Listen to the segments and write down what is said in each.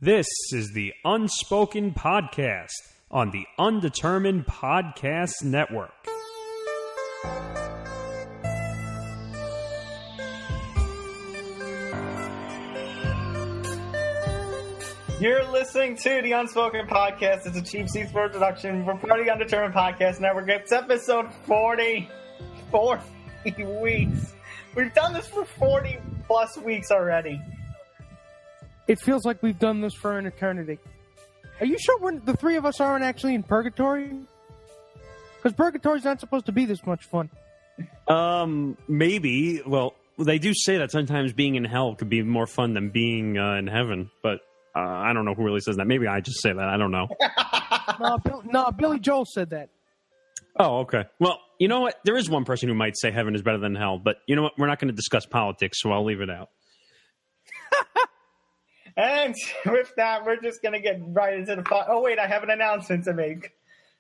This is the Unspoken Podcast on the Undetermined Podcast Network. You're listening to the Unspoken Podcast. It's a Cheap Seats Sports production. We're part of the Undetermined Podcast Network. It's episode 40 weeks. We've done this for 40 plus weeks already. It feels like we've done this for an eternity. Are you sure the three of us aren't actually in purgatory? Because purgatory's not supposed to be this much fun. Maybe. Well, they do say that sometimes being in hell could be more fun than being in heaven, but I don't know who really says that. Maybe I just say that. I don't know. No, Billy Joel said that. Oh, okay. Well, you know what? There is one person who might say heaven is better than hell, but you know what? We're not going to discuss politics, so I'll leave it out. And with that, we're just going to get right into the Oh, wait, I have an announcement to make.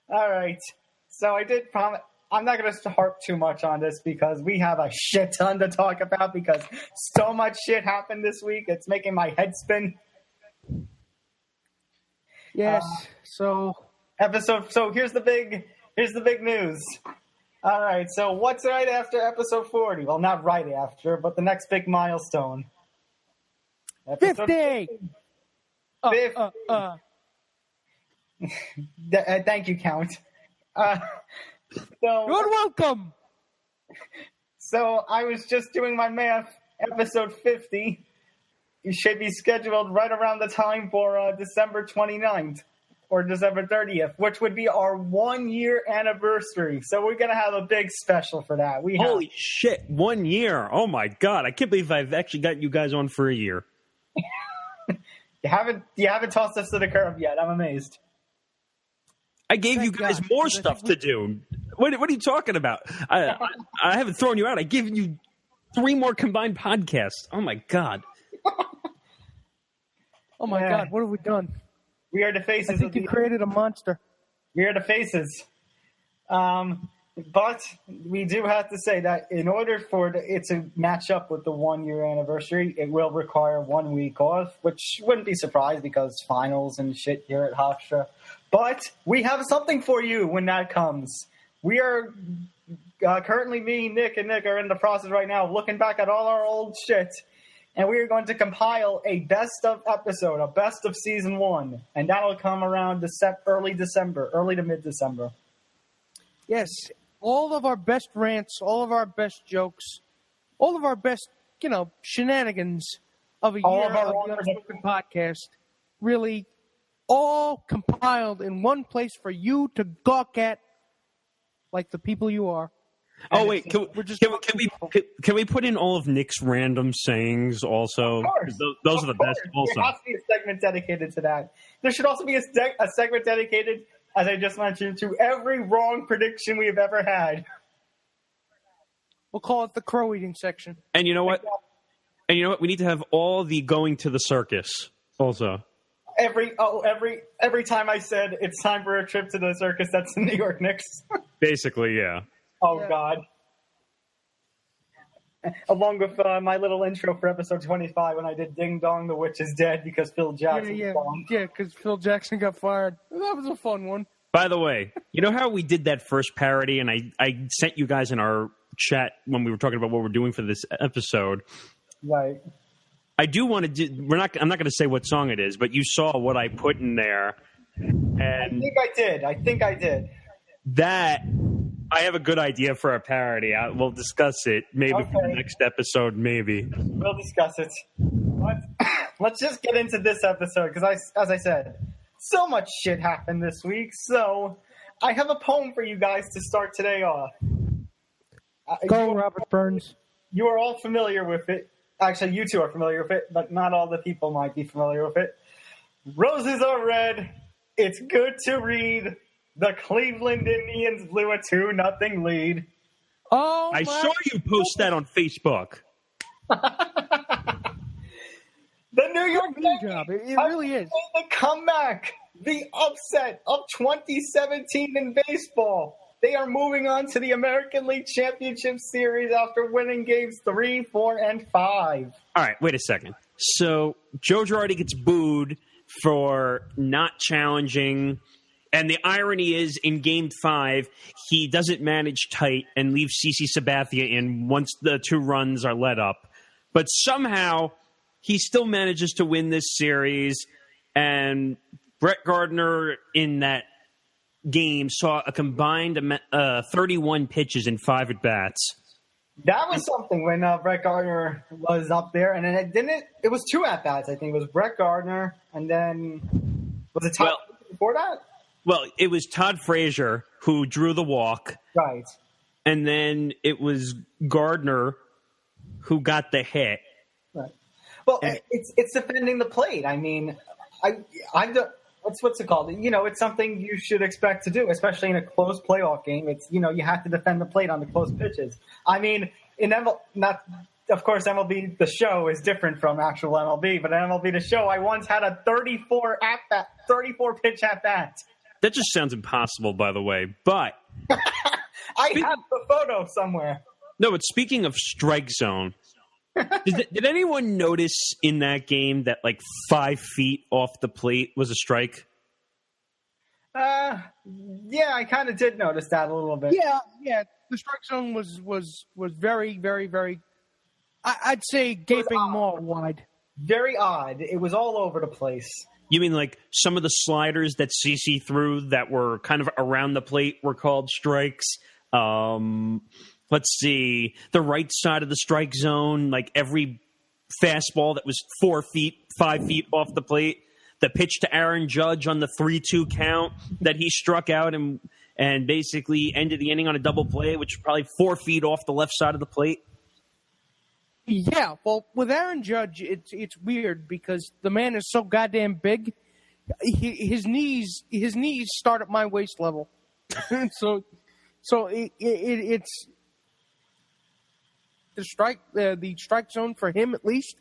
All right. So I did promise. I'm not going to harp too much on this because we have a shit ton to talk about because so much shit happened this week. It's making my head spin. Yes. So here's the big news. All right. So what's right after episode 40? Well, not right after, but the next big milestone. Episode 50. 50. Thank you, Count. You're welcome. So I was just doing my math. Episode 50 should be scheduled right around the time for December 29th or December 30th, which would be our 1 year anniversary. So we're going to have a big special for that. Holy shit, 1 year. Oh, my God. I can't believe I've actually got you guys on for a year. You haven't tossed us to the curb yet. I'm amazed. I gave you guys more stuff to do. What are you talking about? I haven't thrown you out. I gave you 3 more combined podcasts. Oh, my God. Oh, my God. What have we done? We are the faces. I think you created a monster. We are the faces. But we do have to say that in order for it to match up with the 1 year anniversary, it will require 1 week off, which wouldn't be surprised because finals and shit here at Hofstra. But we have something for you when that comes. We are currently, Nick are in the process right now of looking back at all our old shit. And we are going to compile a best of episode, a best of season 1. And that'll come around early to mid-December. Yes. All of our best rants, all of our best jokes, all of our best, shenanigans of a year of the Unspoken Podcast, really all compiled in one place for you to gawk at like the people you are. Oh, wait, can we put in all of Nick's random sayings also? Of course. Those are the best also. There has to be a segment dedicated to that. There should also be a segment dedicated, as I just mentioned, to every wrong prediction we have ever had. We'll call it the crow eating section. And you know what? We need to have all the going to the circus also. Every time I said it's time for a trip to the circus, that's the New York Knicks. Basically, yeah. Oh, yeah. God. Along with my little intro for episode 25 when I did Ding Dong, the Witch is Dead because Phil Jackson was gone. Yeah, because Phil Jackson got fired. That was a fun one. By the way, you know how we did that first parody and I sent you guys in our chat when we were talking about what we're doing for this episode? Right. I do want to do... I'm not going to say what song it is, but you saw what I put in there. And I think I did. That... I have a good idea for a parody. We'll discuss it maybe for the next episode, maybe. We'll discuss it. Let's just get into this episode because, as I said, so much shit happened this week. So I have a poem for you guys to start today off. Go, Robert Burns. You are all familiar with it. Actually, you two are familiar with it, but not all the people might be familiar with it. Roses are red. It's good to read. The Cleveland Indians blew a 2-0 lead. Oh, I saw you post that on Facebook. The New York Yankees. It really is. The comeback, the upset of 2017 in baseball. They are moving on to the American League Championship Series after winning games 3, 4, and 5. All right, wait a second. So Joe Girardi gets booed for not challenging. And the irony is, in Game 5, he doesn't manage tight and leaves CC Sabathia in once the 2 runs are let up. But somehow, he still manages to win this series. And Brett Gardner in that game saw a combined 31 pitches in 5 at-bats. That was something when Brett Gardner was up there, and then it was 2 at-bats, I think. It was Brett Gardner, and then was it Todd before that? Well, it was Todd Frazier who drew the walk. Right. And then it was Gardner who got the hit. Right. Well, it's defending the plate. I mean, what's it called? You know, it's something you should expect to do, especially in a close playoff game. It's, you know, you have to defend the plate on the close pitches. I mean, in of course, MLB The Show is different from actual MLB, but in MLB The Show, I once had a 34 pitch at bat. That just sounds impossible, by the way. But I have the photo somewhere. No, but speaking of strike zone, did anyone notice in that game that like 5 feet off the plate was a strike? Yeah, I kind of did notice that a little bit. Yeah. The strike zone was very, very, very. I'd say gaping maw wide. Very odd. It was all over the place. You mean like some of the sliders that CC threw that were kind of around the plate were called strikes? Let's see. The right side of the strike zone, like every fastball that was 4 feet, 5 feet off the plate. The pitch to Aaron Judge on the 3-2 count that he struck out and basically ended the inning on a double play, which was probably 4 feet off the left side of the plate. Yeah, well, with Aaron Judge, it's weird because the man is so goddamn big. His knees start at my waist level, so it's the strike zone for him at least.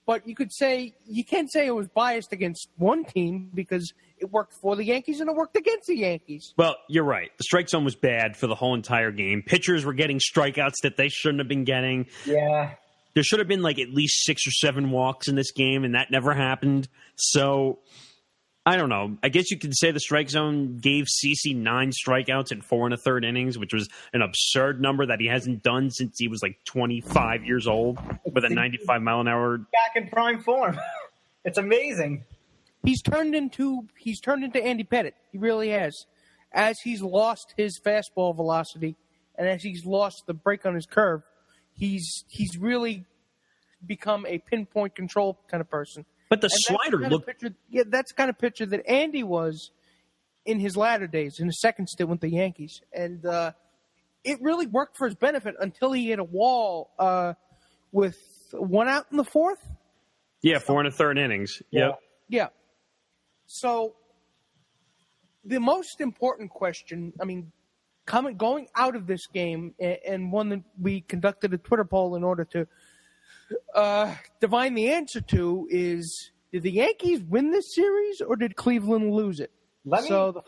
But you can't say it was biased against one team because it worked for the Yankees and it worked against the Yankees. Well, you're right. The strike zone was bad for the whole entire game. Pitchers were getting strikeouts that they shouldn't have been getting. Yeah. There should have been like at least 6 or 7 walks in this game, and that never happened. So, I don't know. I guess you could say the strike zone gave CC 9 strikeouts in 4 1/3 innings, which was an absurd number that he hasn't done since he was like 25 years old with a 95-mile-an-hour. Back in prime form. It's amazing. He's turned into Andy Pettitte. He really has. As he's lost his fastball velocity and as he's lost the break on his curve, he's really become a pinpoint control kind of person. But the slider looked... that's the kind of pitcher that Andy was in his latter days, in his second stint with the Yankees. And it really worked for his benefit until he hit a wall with 1 out in the 4th. Yeah, 4 1/3 innings. Yep. Yeah. So the most important question, I mean, going out of this game, and one that we conducted a Twitter poll in order to divine the answer to is, did the Yankees win this series or did Cleveland lose it? The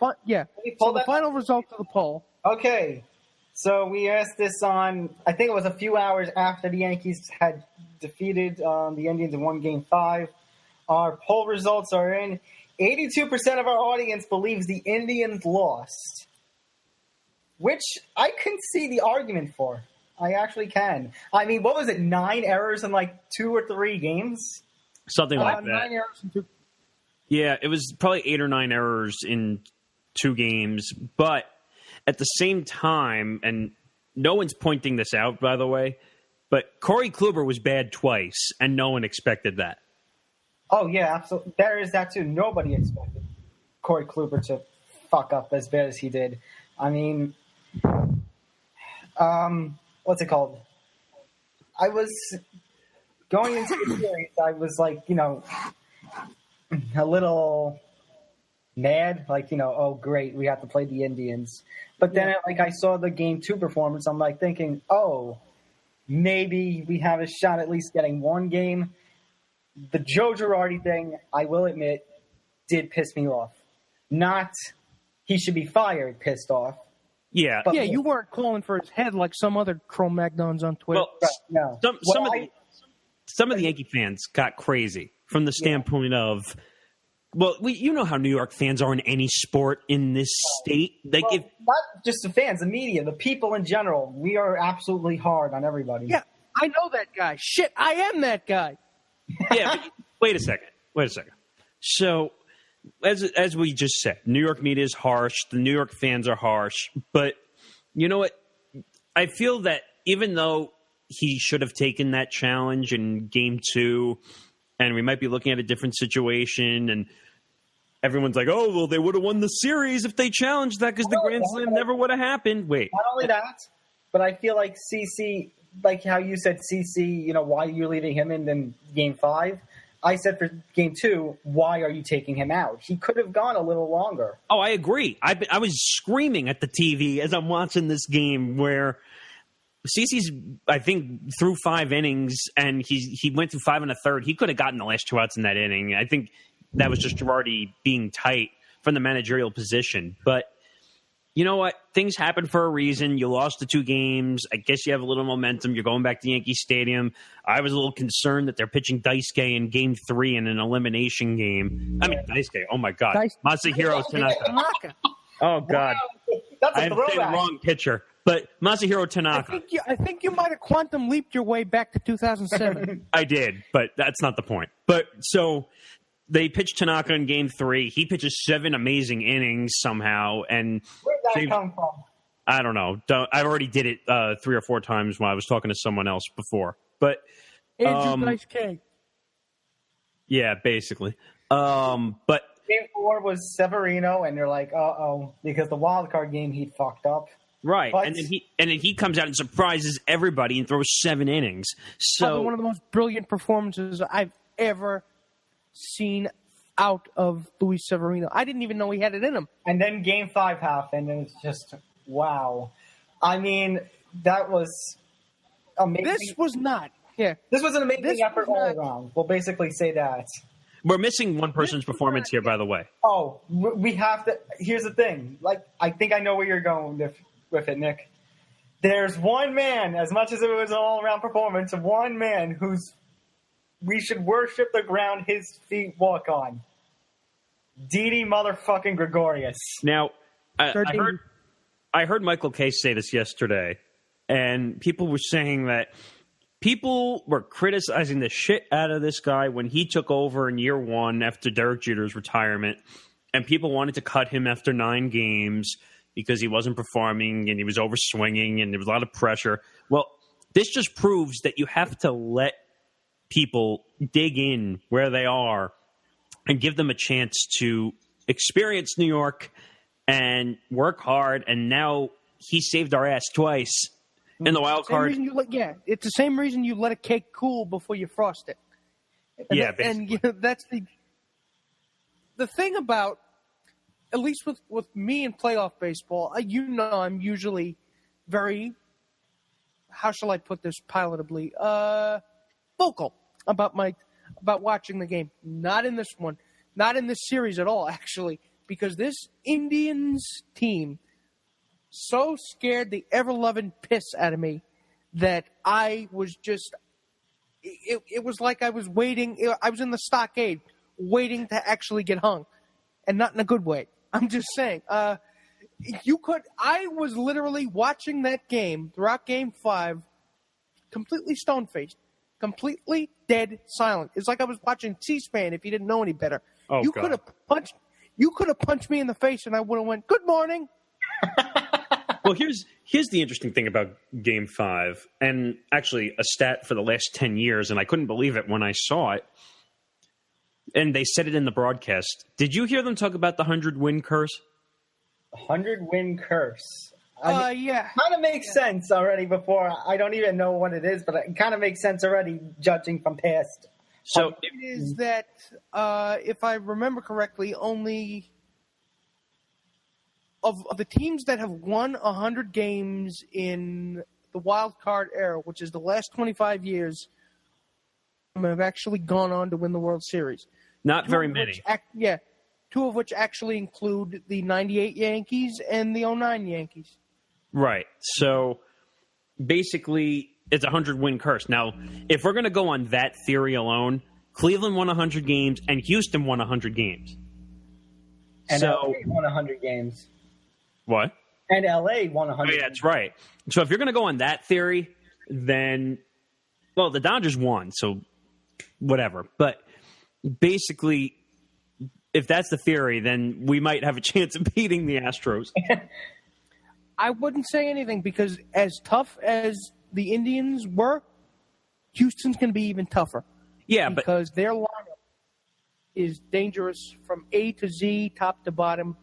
final result of the poll. Okay. So we asked this on, I think it was a few hours after the Yankees had defeated the Indians in 1 Game 5. Our poll results are in. 82% of our audience believes the Indians lost, which I can see the argument for. I actually can. I mean, what was it, 9 errors in like 2 or 3 games? Something like that. 9 errors in 2. Yeah, it was probably 8 or 9 errors in 2 games. But at the same time, and no one's pointing this out, by the way, but Corey Kluber was bad twice, and no one expected that. Oh, yeah, absolutely. There is that, too. Nobody expected Corey Kluber to fuck up as bad as he did. I mean, what's it called? I was going into the series, I was like, a little mad. Like, oh, great, we have to play the Indians. But then, I saw the Game 2 performance. I'm like thinking, oh, maybe we have a shot at least getting 1 game. The Joe Girardi thing, I will admit, did piss me off. Not he should be fired, pissed off. Yeah. But you weren't calling for his head like some other Cro-Magnons on Twitter. Well, no. Some of the Yankee fans got crazy from the standpoint of Well, you know how New York fans are in any sport in this state. Not just the fans, the media, the people in general. We are absolutely hard on everybody. Yeah, I know that guy. Shit, I am that guy. Yeah, but wait a second. So, as we just said, New York media is harsh. The New York fans are harsh. But you know what? I feel that even though he should have taken that challenge in Game 2, and we might be looking at a different situation, and everyone's like, oh, well, they would have won the series if they challenged that because the Grand Slam never would have happened. Wait. Not only that, but I feel like CC, like how you said CC, why are you leaving him in Game 5? I said for Game 2, why are you taking him out? He could have gone a little longer. Oh, I agree. I was screaming at the TV as I'm watching this game where CeCe's, I think, through 5 innings, and he went through 5 1/3. He could have gotten the last 2 outs in that inning. I think that was just Girardi being tight from the managerial position. But you know what? Things happen for a reason. You lost the 2 games. I guess you have a little momentum. You're going back to Yankee Stadium. I was a little concerned that they're pitching Daisuke in Game 3 in an elimination game. I mean, Daisuke, oh my God. Masahiro Tanaka. Oh, God. Wow. That's a I throwback. the wrong pitcher. But Masahiro Tanaka. I think you might have quantum leaped your way back to 2007. I did, but that's not the point. But so they pitched Tanaka in Game 3. He pitches 7 amazing innings somehow. And where'd that come from? I don't know. I already did it 3 or 4 times when I was talking to someone else before. But Andrew Dice K. Yeah, basically. But Game 4 was Severino, and you're like, uh-oh, because the wild card game he fucked up. Right, but, and then he comes out and surprises everybody and throws 7 innings. So probably one of the most brilliant performances I've ever seen out of Luis Severino. I didn't even know he had it in him. And then Game 5 happened, and it's just wow. I mean, that was amazing. This was not. Yeah, this was an amazing effort all around. We'll basically say that. We're missing one person's performance here, by the way. Oh, we have to. Here's the thing. Like, I think I know where you're going with it, Nick. There's one man, as much as it was an all-around performance, one man we should worship the ground his feet walk on. Didi motherfucking Gregorius. Now, I heard Michael Case say this yesterday, and people were saying that people were criticizing the shit out of this guy when he took over in year 1 after Derek Jeter's retirement, and people wanted to cut him after 9 games because he wasn't performing and he was overswinging and there was a lot of pressure. Well, this just proves that you have to let people dig in where they are and give them a chance to experience New York and work hard. And now he saved our ass twice in the wild card. It's the same reason you let a cake cool before you frost it. And that's the thing about, at least with me in playoff baseball, I'm usually very, how shall I put this palatably, vocal about watching the game. Not in this one. Not in this series at all, actually, because this Indians team so scared the ever-loving piss out of me that I was just – it was like I was waiting – I was in the stockade waiting to actually get hung, and not in a good way. I'm just saying. I was literally watching that game throughout Game 5 completely stone-faced, completely dead silent. It's like I was watching C-SPAN if you didn't know any better. Oh, you could have punched me in the face and I would have went, good morning. Well, here's the interesting thing about Game 5, and actually a stat for the last 10 years, and I couldn't believe it when I saw it. And they said it in the broadcast. Did you hear them talk about the 100-win curse? 100-win curse. Yeah. Kind of makes sense already before. I don't even know what it is, but it kind of makes sense already judging from past. So it is that, if I remember correctly, only of the teams that have won 100 games in the wild card era, which is the last 25 years, have actually gone on to win the World Series. Not very many. Two of which actually include the 98 Yankees and the 09 Yankees. Right. So basically, it's a 100-win curse. Now, if we're going to go on that theory alone, Cleveland won 100 games, and Houston won 100 games. And LA won 100 games. What? And LA won 100 yeah, that's right. So if you're going to go on that theory, then, well, the Dodgers won, so whatever. But basically, if that's the theory, then we might have a chance of beating the Astros. I wouldn't say anything because as tough as the Indians were, Houston's going to be even tougher. Yeah, because their lineup is dangerous from A to Z, top to bottom,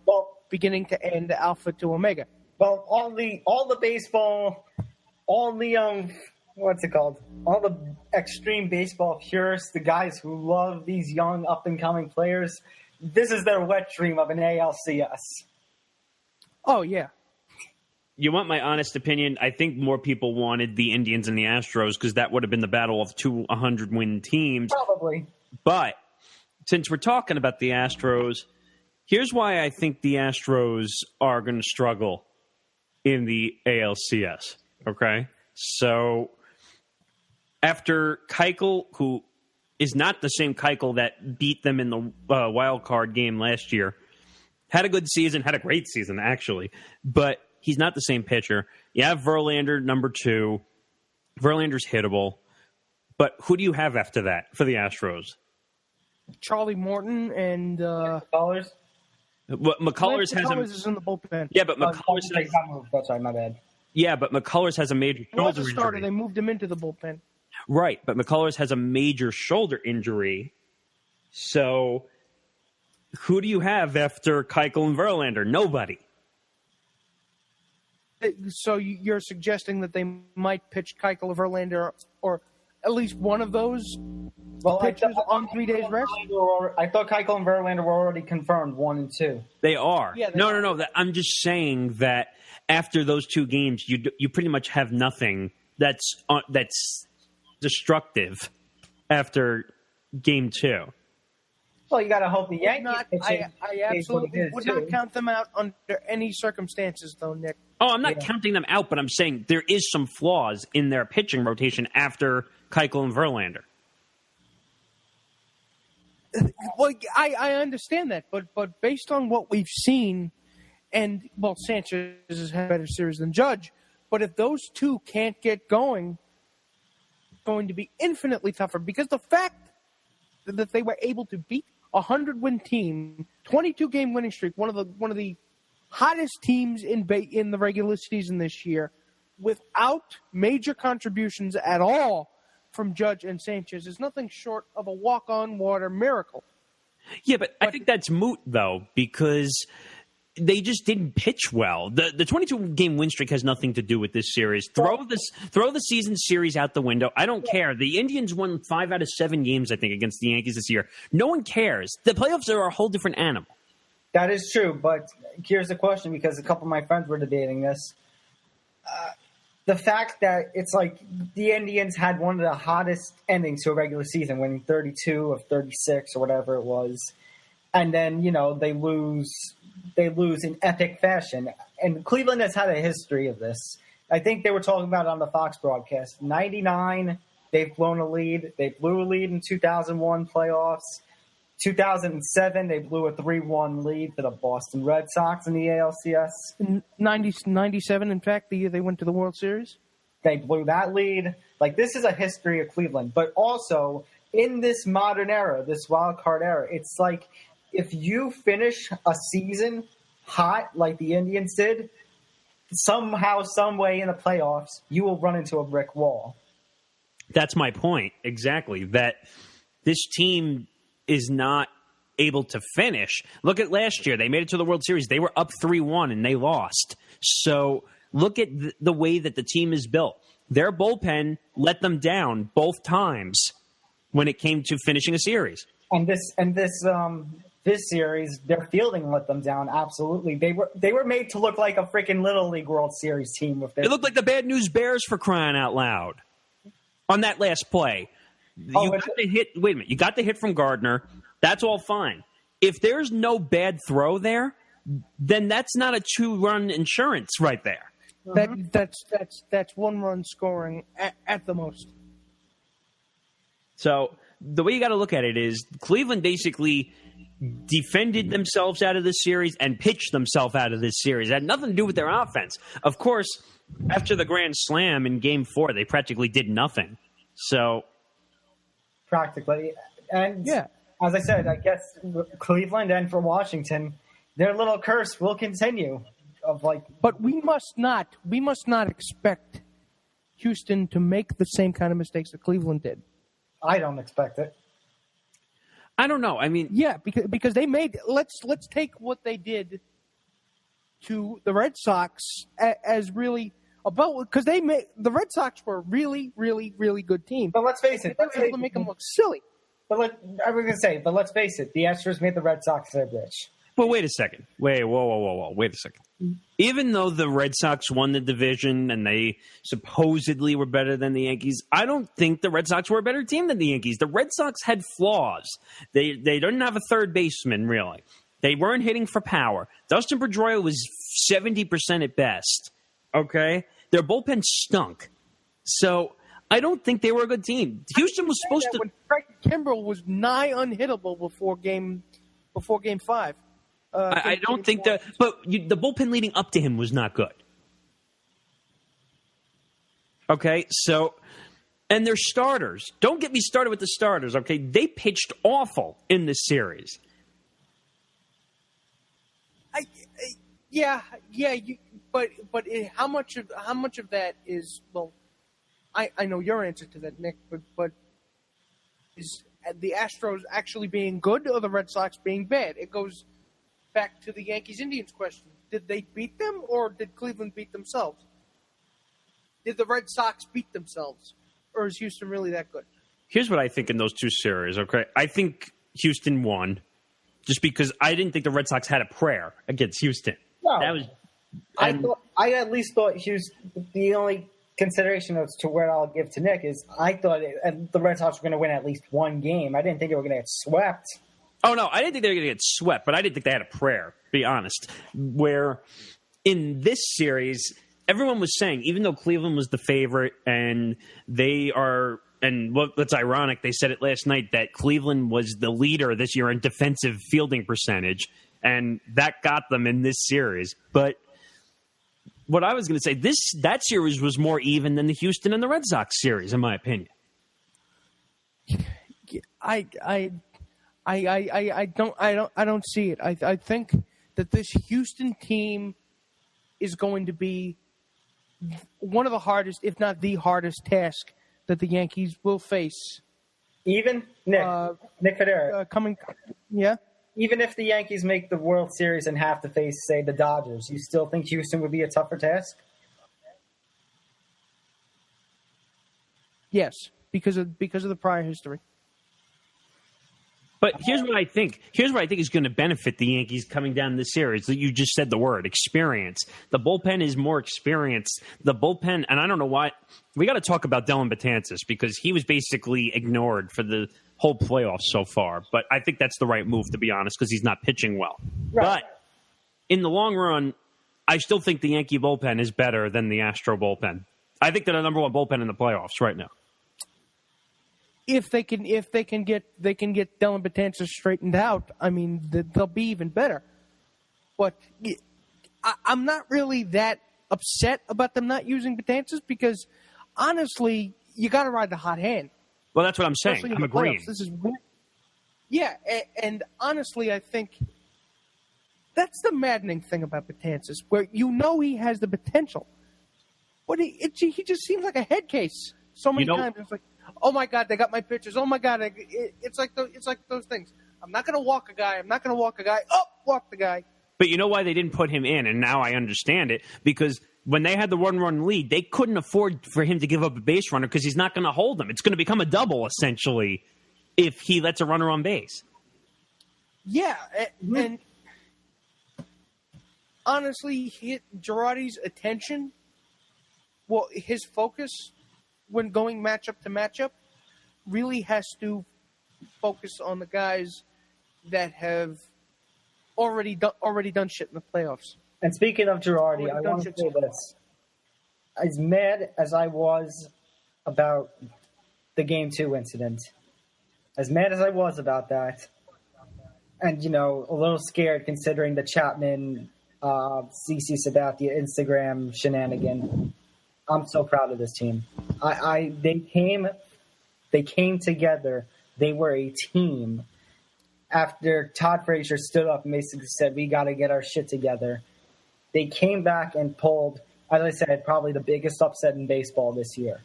beginning to end, alpha to omega. Well, all the baseball, all the what's it called? All the extreme baseball purists, the guys who love these young up and coming players, this is their wet dream of an ALCS. Oh yeah. You want my honest opinion? I think more people wanted the Indians and the Astros because that would have been the battle of two 100-win teams. Probably. But since we're talking about the Astros, here's why I think the Astros are going to struggle in the ALCS. Okay? So after Keuchel, who is not the same Keuchel that beat them in the wild card game last year, had a good season, had a great season, actually, but he's not the same pitcher. You have Verlander, number 2. Verlander's hittable. But who do you have after that for the Astros? Charlie Morton and McCullers. McCullers is in the bullpen. Yeah, but McCullers has, that's right, my bad. Yeah, but McCullers has a major shoulder injury. They moved him into the bullpen. Right, but McCullers has a major shoulder injury. So who do you have after Keuchel and Verlander? Nobody. So you're suggesting that they might pitch Keuchel or Verlander, or at least one of those pitchers on 3 days rest? I thought Keuchel and Verlander were already confirmed 1 and 2. They are. Yeah, No. I'm just saying that after those 2 games, you pretty much have nothing that's destructive after game 2. Well, you got to hope the Yankees. I absolutely would not count them out under any circumstances, though, Nick. Oh, I'm not counting them out, but I'm saying there is some flaws in their pitching rotation after Keuchel and Verlander. Well, I understand that, but based on what we've seen, and, well, Sanchez has had a better series than Judge, but if those 2 can't get going, it's going to be infinitely tougher, because the fact that they were able to beat a 100-win team, 22-game winning streak, one of the hottest teams in the regular season this year, without major contributions at all from Judge and Sanchez, is nothing short of a walk-on-water miracle. Yeah, but I think that's moot, though, because they just didn't pitch well. The 22-game win streak has nothing to do with this series. Throw the season series out the window. I don't care. The Indians won 5 out of 7 games, I think, against the Yankees this year. No one cares. The playoffs are a whole different animal. That is true, but here's the question, because a couple of my friends were debating this. The fact that it's like the Indians had one of the hottest endings to a regular season, winning 32 of 36 or whatever it was, and then, they lose in epic fashion. And Cleveland has had a history of this. I think they were talking about it on the Fox broadcast. 99, they've blown a lead. They blew a lead in 2001 playoffs. 2007, they blew a 3-1 lead for the Boston Red Sox in the ALCS. 97, in fact, the year they went to the World Series. They blew that lead. This is a history of Cleveland. But also, in this modern era, this wild card era, it's like if you finish a season hot like the Indians did, somehow, some way in the playoffs, you will run into a brick wall. That's my point, exactly, that this team is not able to finish. Look at last year. They made it to the World Series. They were up 3-1 and they lost. So look at the way that the team is built. Their bullpen let them down both times when it came to finishing a series. And this series, their fielding let them down. Absolutely. They were made to look like a freaking Little League World Series team. They looked like the Bad News Bears, for crying out loud, on that last play. You got the hit from Gardner. That's all fine. If there's no bad throw there, then that's not a 2-run insurance right there. That's 1-run scoring at the most. So the way you got to look at it is Cleveland basically defended themselves out of this series and pitched themselves out of this series. It had nothing to do with their offense. Of course, after the Grand Slam in Game 4, they practically did nothing. So, practically. And as I said, I guess Cleveland and for Washington, their little curse will continue. But we must not expect Houston to make the same kind of mistakes that Cleveland did. I don't expect it. I don't know. I mean, yeah, because they made. Let's take what they did to the Red Sox as really about, because the Red Sox were a really, really, really good team. But let's face it, they were able to make them look silly. But let's face it, the Astros made the Red Sox their bitch. Well, wait a second. Whoa. Wait a second. Even though the Red Sox won the division and they supposedly were better than the Yankees, I don't think the Red Sox were a better team than the Yankees. The Red Sox had flaws. They didn't have a third baseman, really. They weren't hitting for power. Dustin Pedroia was 70% at best. Okay? Their bullpen stunk. So I don't think they were a good team. Houston was supposed to... When Craig Kimbrell was nigh unhittable before Game 5. I don't think that, but the bullpen leading up to him was not good. Okay, so, and their starters. Don't get me started with the starters, okay? They pitched awful in this series. How much of that is, well, I know your answer to that, Nick, but is the Astros actually being good or the Red Sox being bad? It goes back to the Yankees-Indians question. Did they beat them, or did Cleveland beat themselves? Did the Red Sox beat themselves, or is Houston really that good? Here's what I think in those two series, okay? I think Houston won just because I didn't think the Red Sox had a prayer against Houston. No. That was, I at least thought Houston, the only consideration as to where I'll give to Nick is I thought the Red Sox were going to win at least one game. I didn't think they were going to get swept. Oh, no, I didn't think they were going to get swept, but I didn't think they had a prayer, to be honest. Where in this series, everyone was saying, even though Cleveland was the favorite and they are, and what's ironic, they said it last night, that Cleveland was the leader this year in defensive fielding percentage, and that got them in this series. But what I was going to say, that series was more even than the Houston and the Red Sox series, in my opinion. I don't see it. I think that this Houston team is going to be one of the hardest, if not the hardest, task that the Yankees will face. Even Nick Federa coming, yeah. Even if the Yankees make the World Series and have to face, say, the Dodgers, you still think Houston would be a tougher task? Yes, because of the prior history. But here's what I think. Here's what I think is going to benefit the Yankees coming down this series. You just said the word, experience. The bullpen is more experienced. The bullpen, and I don't know why. We got to talk about Dellin Betances because he was basically ignored for the whole playoffs so far. But I think that's the right move, to be honest, because he's not pitching well. Right. But in the long run, I still think the Yankee bullpen is better than the Astro bullpen. I think they're the number one bullpen in the playoffs right now. If they can get Dellin Betances straightened out, I mean, they'll be even better. But I'm not really that upset about them not using Betances because, honestly, you got to ride the hot hand. Well, that's what I'm saying. I'm agreeing. And honestly, I think that's the maddening thing about Betances, where you know he has the potential, but he just seems like a head case so many times. It's like, oh my God, they got my pictures. Oh my God, it's like those things. I'm not going to walk a guy. Oh, walk the guy. But you know why they didn't put him in, and now I understand it, because when they had the one-run lead, they couldn't afford for him to give up a base runner because he's not going to hold them. It's going to become a double, essentially, if he lets a runner on base. Yeah, and honestly, Girardi's attention, well, his focus when going matchup to matchup really has to focus on the guys that have already done shit in the playoffs. And speaking of Girardi, I want to say this. As mad as I was about the Game 2 incident, as mad as I was about that, and, a little scared considering the Chapman, CC Sabathia Instagram shenanigan, I'm so proud of this team. They came together. They were a team. After Todd Frazier stood up and basically said, we got to get our shit together, they came back and pulled, as I said, probably the biggest upset in baseball this year.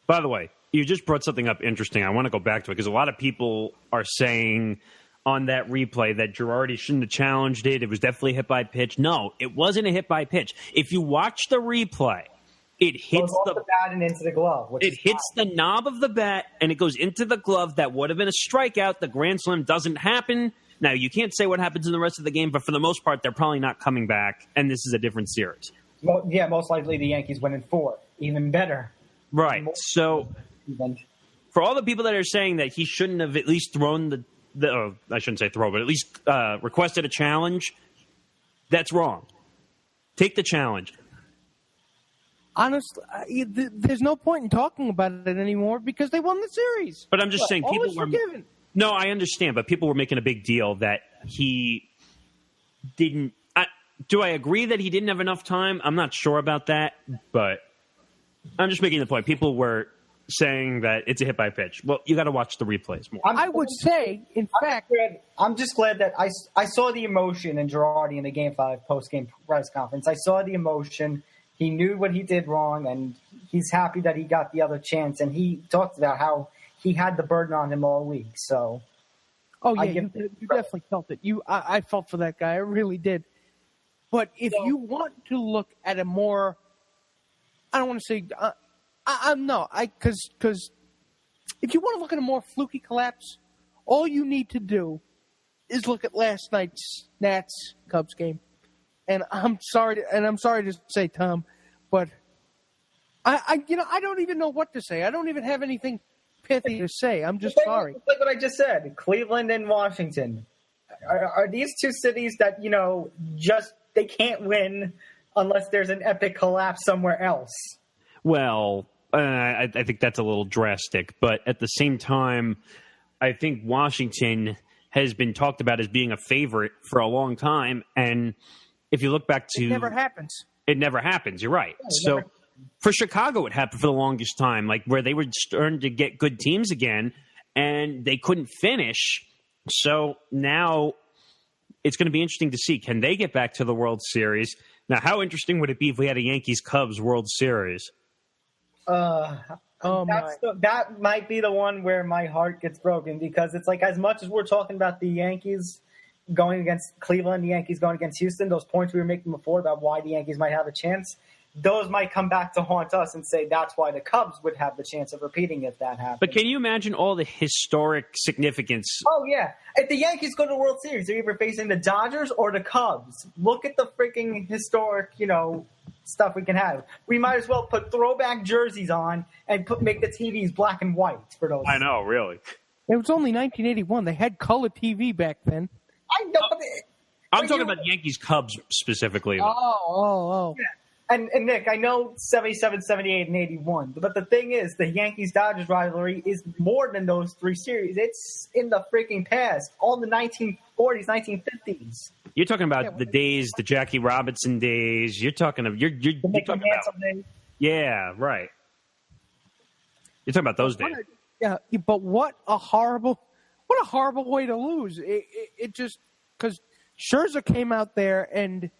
By the way, you just brought something up interesting. I want to go back to it because a lot of people are saying on that replay that Girardi shouldn't have challenged it. It was definitely a hit by pitch. No, it wasn't a hit by pitch. If you watch the replay, it hits the bat and into the glove. It hits the knob of the bat and it goes into the glove. That would have been a strikeout. The grand slam doesn't happen. Now, you can't say what happens in the rest of the game, but for the most part, they're probably not coming back, and this is a different series. Well, yeah, most likely the Yankees win in 4. Even better. Right. So, for all the people that are saying that he shouldn't have at least thrown I shouldn't say throw, but at least requested a challenge, that's wrong. Take the challenge. Honestly, there's no point in talking about it anymore because they won the series. But I'm just saying, people were forgiven. No, I understand, but people were making a big deal that he didn't. Do I agree that he didn't have enough time? I'm not sure about that, but I'm just making the point. People were saying that it's a hit by pitch. Well, you got to watch the replays more. I would say, in fact, I'm just glad that I saw the emotion in Girardi in the Game 5 post-game press conference. I saw the emotion. He knew what he did wrong, and he's happy that he got the other chance. And he talked about how he had the burden on him all week. So, you definitely felt it. I felt for that guy. I really did. But if you want to look at a more, I don't want to say, because if you want to look at a more fluky collapse, all you need to do is look at last night's Nats Cubs game. And I'm sorry to say, Tom, but I don't even know what to say. I don't even have anything pithy to say. I'm just sorry. Like what I just said, Cleveland and Washington. Are these two cities that, just they can't win unless there's an epic collapse somewhere else? Well, I think that's a little drastic. But at the same time, I think Washington has been talked about as being a favorite for a long time. And if you look back to... It never happens. It never happens. You're right. So for Chicago, it happened for the longest time, like where they were starting to get good teams again, and they couldn't finish. So now it's going to be interesting to see. Can they get back to the World Series? Now, how interesting would it be if we had a Yankees-Cubs World Series? That might be the one where my heart gets broken, because it's like, as much as we're talking about the Yankees going against Cleveland, the Yankees going against Houston, those points we were making before about why the Yankees might have a chance, those might come back to haunt us and say that's why the Cubs would have the chance of repeating if that happens. But can you imagine all the historic significance? Oh, yeah. If the Yankees go to the World Series, they're either facing the Dodgers or the Cubs. Look at the freaking historic, stuff we can have. We might as well put throwback jerseys on and make the TVs black and white for those. I know, really. It was only 1981. They had color TV back then. I know. I'm talking about Yankees-Cubs specifically. Oh. Yeah. And Nick, I know 77, 78, and 81, but the thing is, the Yankees-Dodgers rivalry is more than those three series. It's in the freaking past, all the 1940s, 1950s. You're talking about the days, the Jackie Robinson days. You're talking about days. Yeah, right. You're talking about those days. But what a horrible way to lose. It just, because Scherzer came out there and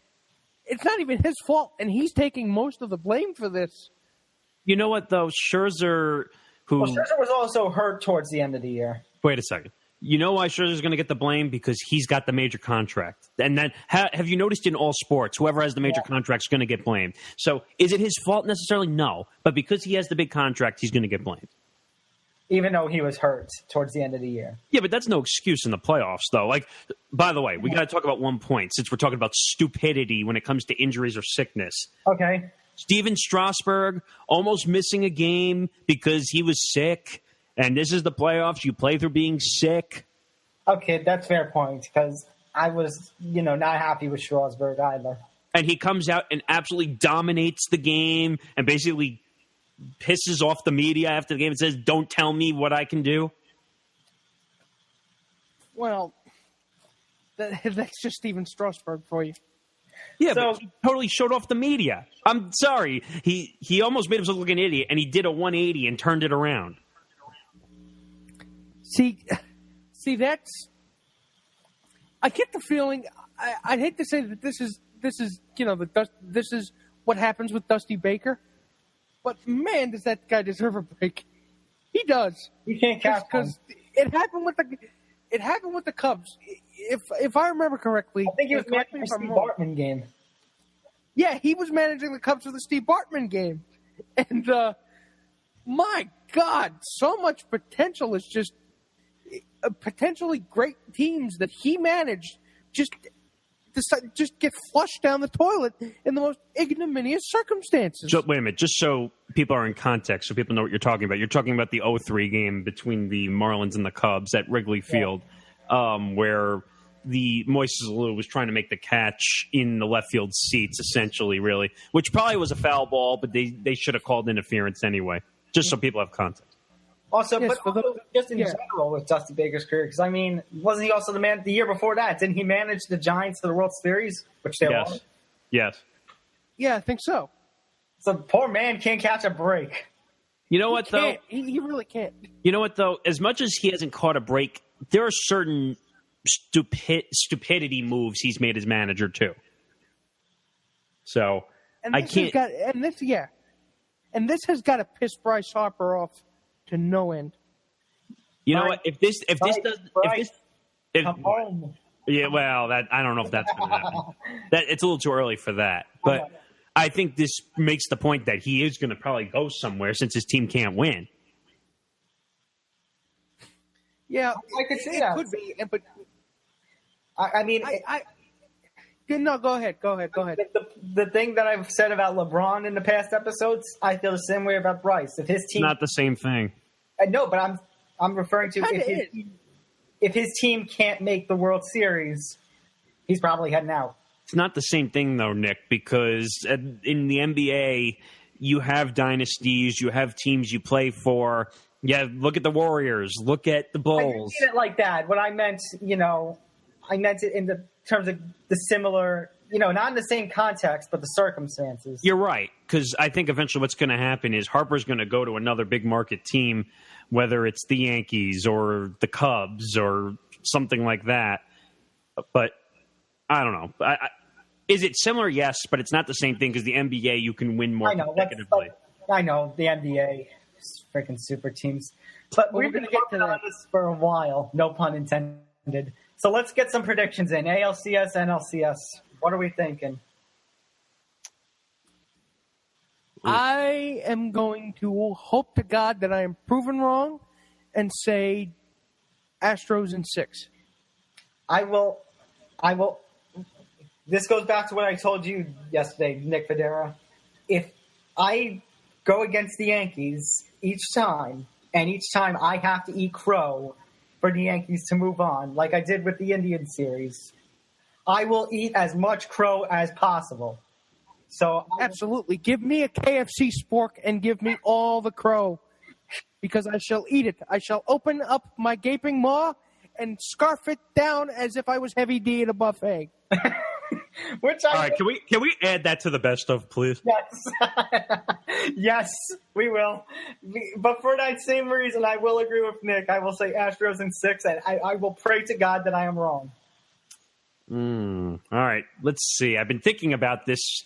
it's not even his fault, and he's taking most of the blame for this. You know what, though? Scherzer was also hurt towards the end of the year. Wait a second. You know why Scherzer's going to get the blame? Because he's got the major contract. And then, have you noticed in all sports, whoever has the major contract is going to get blamed. So is it his fault necessarily? No. But because he has the big contract, he's going to get blamed. Even though he was hurt towards the end of the year. Yeah, but that's no excuse in the playoffs, though. Like, by the way, we got to talk about one point, since we're talking about stupidity when it comes to injuries or sickness. Okay. Steven Strasburg almost missing a game because he was sick, and this is the playoffs. You play through being sick. Okay, that's a fair point, because I was, not happy with Strasburg either. And he comes out and absolutely dominates the game and basically pisses off the media after the game and says, "Don't tell me what I can do." Well, that's just Steven Strasburg for you. Yeah, but he totally showed off the media. I'm sorry. He almost made himself look like an idiot, and he did a 180 and turned it around. See, that's... I get the feeling... I'd hate to say that this is this is what happens with Dusty Baker, but man, does that guy deserve a break. He does. You can't catch because it happened with the Cubs. If I remember correctly, I think he was managing the Steve Bartman game. Yeah, he was managing the Cubs for the Steve Bartman game, and my God, so much potential is just potentially great teams that he managed just get flushed down the toilet in the most ignominious circumstances. So, wait a minute, just so people are in context, so people know what you're talking about. You're talking about the 0-3 game between the Marlins and the Cubs at Wrigley Field, where the Moises Alou was trying to make the catch in the left field seats, essentially, really, which probably was a foul ball, but they should have called interference anyway, just so people have context. Also, yes, but just in general with Dusty Baker's career, because, I mean, wasn't he also the man the year before that? Didn't he manage the Giants to the World Series, which they won? Yes. Yeah, I think so. So poor man can't catch a break. You know what, though? He really can't. You know what, though? As much as he hasn't caught a break, there are certain stupidity moves he's made as manager, too. So, I can't... And this has got to piss Bryce Harper off to no end. You know what? If this come home. Yeah, well, that I don't know if that's going to happen. It's a little too early for that. But I think this makes the point that he is going to probably go somewhere since his team can't win. Yeah, I could see that. Could be, but I mean, no, go ahead. The thing that I've said about LeBron in the past episodes, I feel the same way about Bryce. If his team, it's not the same thing. I know, but I'm referring to if his team can't make the World Series, he's probably heading out. It's not the same thing, though, Nick, because in the NBA, you have dynasties, you have teams you play for. Yeah, look at the Warriors, look at the Bulls. I didn't mean it like that. What I meant, I meant it in the terms of the similar, not in the same context, but the circumstances. You're right, because I think eventually what's going to happen is Harper's going to go to another big market team, whether it's the Yankees or the Cubs or something like that. But I don't know. Is it similar? Yes, but it's not the same thing because the NBA, you can win more consecutively. I know, the NBA is freaking super teams. But we're going to get to this for a while, no pun intended. So let's get some predictions in. ALCS, NLCS. What are we thinking? I am going to hope to God that I am proven wrong and say Astros in 6. I will. This goes back to what I told you yesterday, Nick Federa. If I go against the Yankees each time, and each time I have to eat crow for the Yankees to move on, like I did with the Indian series, I will eat as much crow as possible. So absolutely, give me a KFC spork and give me all the crow, because I shall eat it. I shall open up my gaping maw and scarf it down as if I was Heavy D at a buffet. All right, can we add that to the best of, please? Yes, yes, we will. But for that same reason, I will agree with Nick. I will say Astros in 6, and I will pray to God that I am wrong. All right, let's see. I've been thinking about this,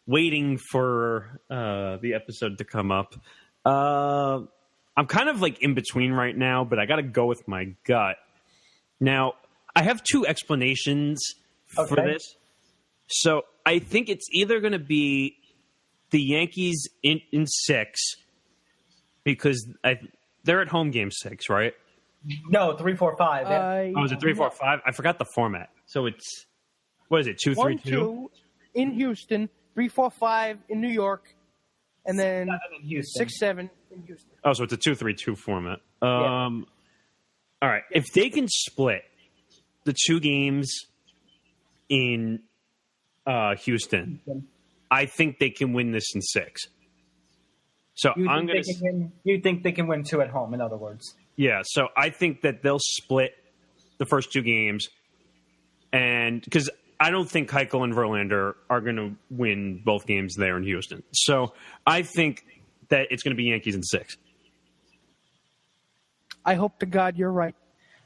waiting for the episode to come up. I'm kind of like in between right now, but I got to go with my gut. Now, I have 2 explanations for this. So I think it's either going to be the Yankees in 6 because they're at home game 6, right? No, 3-4-5. Yeah. Is it 3-4-5? I forgot the format. So it's, what is it, 2-3-2? 1-2 in Houston, 3-4-5 in New York, and then 6-7 in Houston. Oh, so it's a 2-3-2 format. All right. If they can split the 2 games in Houston, I think they can win this in 6. So I'm going to. You think they can win 2 at home? In other words. Yeah. So I think that they'll split the first two games, and because I don't think Keuchel and Verlander are going to win both games there in Houston. So I think that it's going to be Yankees in 6. I hope to God you're right.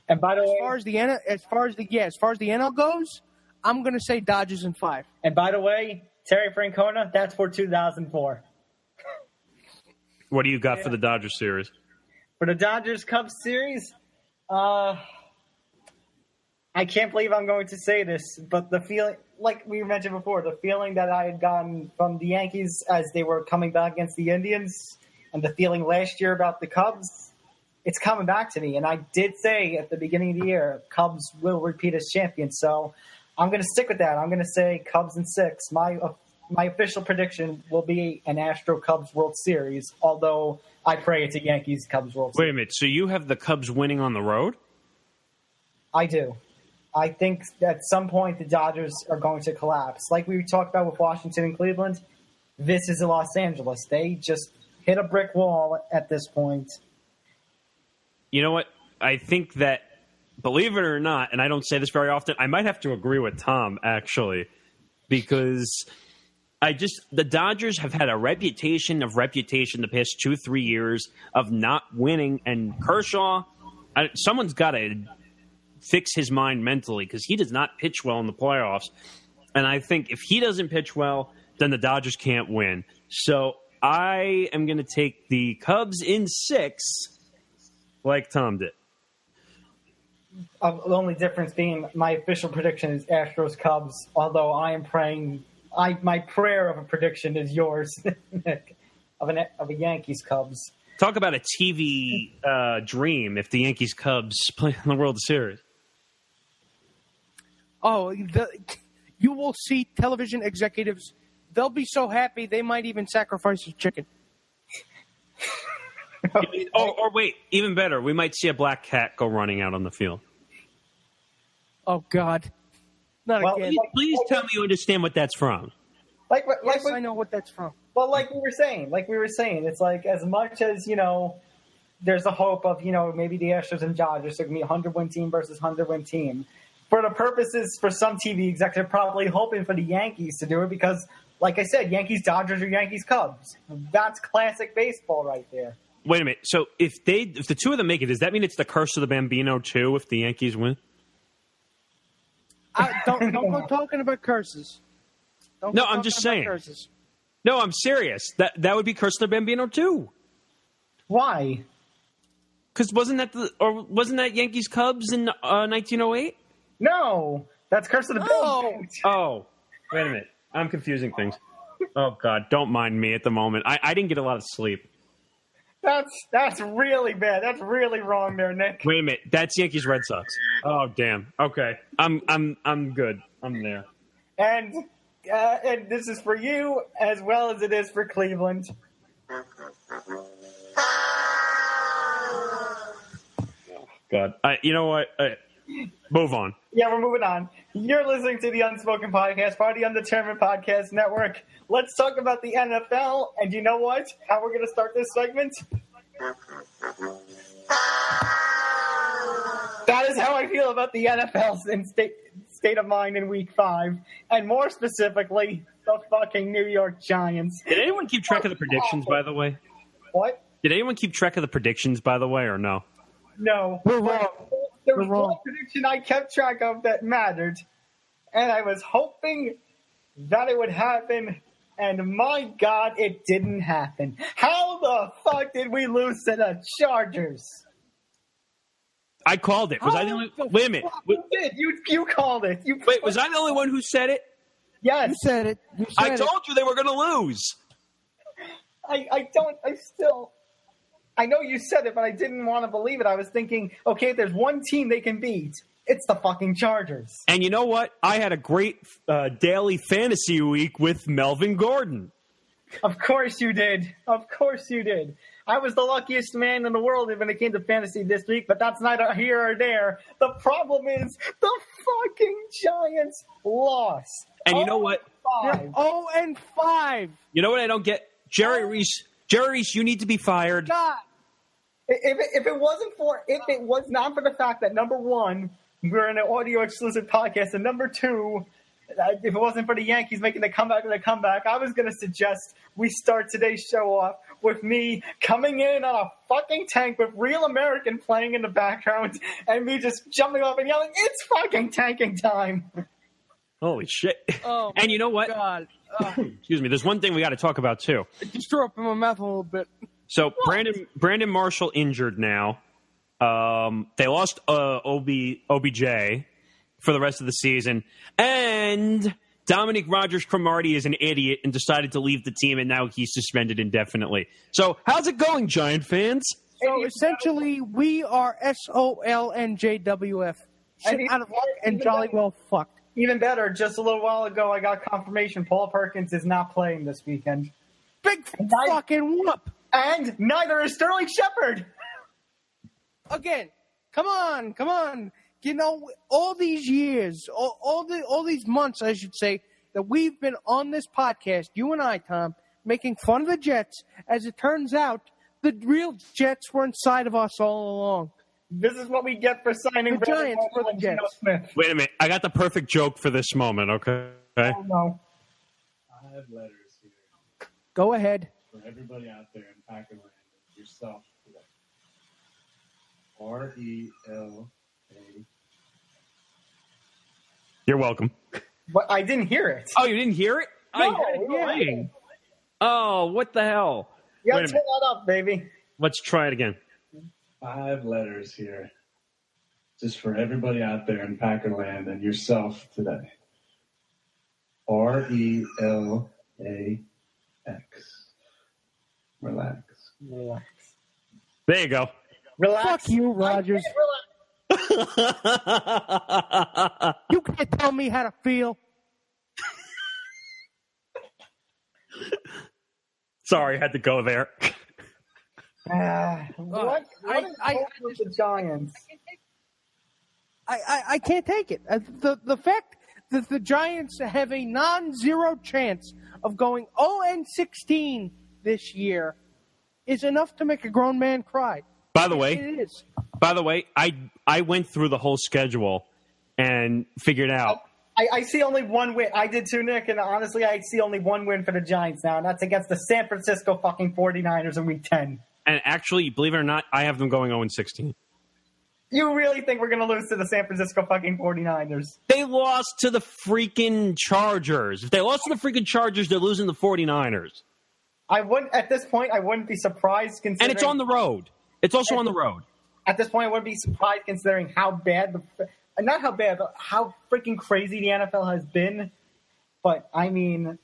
And by the way, as far as the NL goes, I'm going to say Dodgers in 5. And by the way, Terry Francona, that's for 2004. What do you got for the Dodgers series? For the Dodgers-Cubs series, I can't believe I'm going to say this, but the feeling, like we mentioned before, the feeling that I had gotten from the Yankees as they were coming back against the Indians, and the feeling last year about the Cubs, it's coming back to me. And I did say at the beginning of the year, Cubs will repeat as champions. So I'm going to stick with that. I'm going to say Cubs in 6. My official prediction will be an Astro-Cubs World Series, although I pray it's a Yankees-Cubs World Series. Wait a minute. So you have the Cubs winning on the road? I do. I think at some point the Dodgers are going to collapse. Like we talked about with Washington and Cleveland, this is Los Angeles. They just hit a brick wall at this point. You know what? I think that, believe it or not, and I don't say this very often, I might have to agree with Tom, actually, because the Dodgers have had a reputation the past 2-3 years of not winning, and Kershaw, someone's got to fix his mind mentally because he does not pitch well in the playoffs. And I think if he doesn't pitch well, then the Dodgers can't win. So I am going to take the Cubs in 6 like Tom did. The only difference being my official prediction is Astros-Cubs, although I am praying my prayer of a prediction is yours, Nick, of a Yankees-Cubs. Talk about a TV dream if the Yankees-Cubs play in the World Series. Oh, you will see television executives. They'll be so happy they might even sacrifice a chicken. Or wait, even better, we might see a black cat go running out on the field. Oh, God. Not again. Please tell me you understand what that's from. Yes, I know what that's from. Well, like we were saying, it's like as much as, there's a hope of, maybe the Astros and Dodgers are going to be a 100-win team versus 100-win team. For the purposes, for some TV execs are probably hoping for the Yankees to do it because, like I said, Yankees-Dodgers or Yankees-Cubs. That's classic baseball right there. Wait a minute. So if the two of them make it, does that mean it's the curse of the Bambino too if the Yankees win? Don't go talking about curses. No, I'm just saying. Curses. No, I'm serious. That would be curse of the Bambino too. Why? Because wasn't that Yankees Cubs in 1908? No, that's curse of the Bambino. Oh, wait a minute. I'm confusing things. Oh God, don't mind me at the moment. I didn't get a lot of sleep. That's really bad. That's really wrong there, Nick. Wait a minute. That's Yankees Red Sox. Oh damn. Okay. I'm good. I'm there. And this is for you as well as it is for Cleveland. Oh God. You know what? Move on. Yeah, we're moving on. You're listening to the Unspoken Podcast, part of the Undetermined Podcast Network. Let's talk about the NFL. And you know what? How we're going to start this segment? That is how I feel about the NFL's state of mind in Week 5. And more specifically, the fucking New York Giants. Did anyone keep track of the predictions, by the way? What? Did anyone keep track of the predictions, by the way, or no? No. We're wrong. There was one prediction I kept track of that mattered, and I was hoping that it would happen, and my God, it didn't happen. How the fuck did we lose to the Chargers? I called it. Was I the only? Wait a minute. You did. You called it. Wait, was I the only one who said it? Yes. You said it. I told you they were going to lose. I know you said it, but I didn't want to believe it. I was thinking, okay, if there's one team they can beat, it's the fucking Chargers. And you know what? I had a great daily fantasy week with Melvin Gordon. Of course you did. Of course you did. I was the luckiest man in the world when it came to fantasy this week, but that's neither here or there. The problem is the fucking Giants lost. And you know what? 0-5. You know what I don't get? Jerry Reese, you need to be fired. God. If it was not for the fact that, number one, we're an audio exclusive podcast. And number 2, if it wasn't for the Yankees making the comeback, I was going to suggest we start today's show off with me coming in on a fucking tank with Real American playing in the background and me just jumping up and yelling, "It's fucking tanking time." Holy shit. Oh, and you know what? God. Excuse me. There's one thing we got to talk about, too. It just threw up in my mouth a little bit. So Brandon Marshall injured now. They lost OBJ for the rest of the season. And Dominic Rodgers-Cromartie is an idiot and decided to leave the team, and now he's suspended indefinitely. So how's it going, Giant fans? So essentially, we are SOLNJWF. Shit out of luck and jolly well fucked. Even better, just a little while ago, I got confirmation Paul Perkins is not playing this weekend. Big fucking whoop. And neither is Sterling Shepard. Again, come on. You know, all these years, all these months, I should say, that we've been on this podcast, you and I, Tom, making fun of the Jets. As it turns out, the real Jets were inside of us all along. This is what we get for signing the Giants for the Jets. Wait a minute. I got the perfect joke for this moment, okay? Oh, no. I have letters here. Go ahead. For everybody out there in Packerland and yourself today. RELA. You're welcome. But I didn't hear it. Oh, you didn't hear it? No, I heard it playing. Oh, what the hell? You gotta turn that up, baby. Let's try it again. 5 letters here. Just for everybody out there in Packerland and yourself today. RELAX. Relax. There you go. Relax. Fuck you, Rogers. You can't tell me how to feel. Sorry, I had to go there. What is with the Giants? I can't take it. The fact that the Giants have a non-zero chance of going 0-16 this year is enough to make a grown man cry. By the way, it is. I went through the whole schedule and figured out. I see only one win. I did too, Nick, and honestly, I see only one win for the Giants now, and that's against the San Francisco fucking 49ers in Week 10. And actually, believe it or not, I have them going 0-16. You really think we're going to lose to the San Francisco fucking 49ers? They lost to the freaking Chargers. If they lost to the freaking Chargers, they're losing the 49ers. At this point, I wouldn't be surprised considering... And it's on the road. It's also on the road. At this point, I wouldn't be surprised considering how bad not how bad, but how freaking crazy the NFL has been. But, I mean,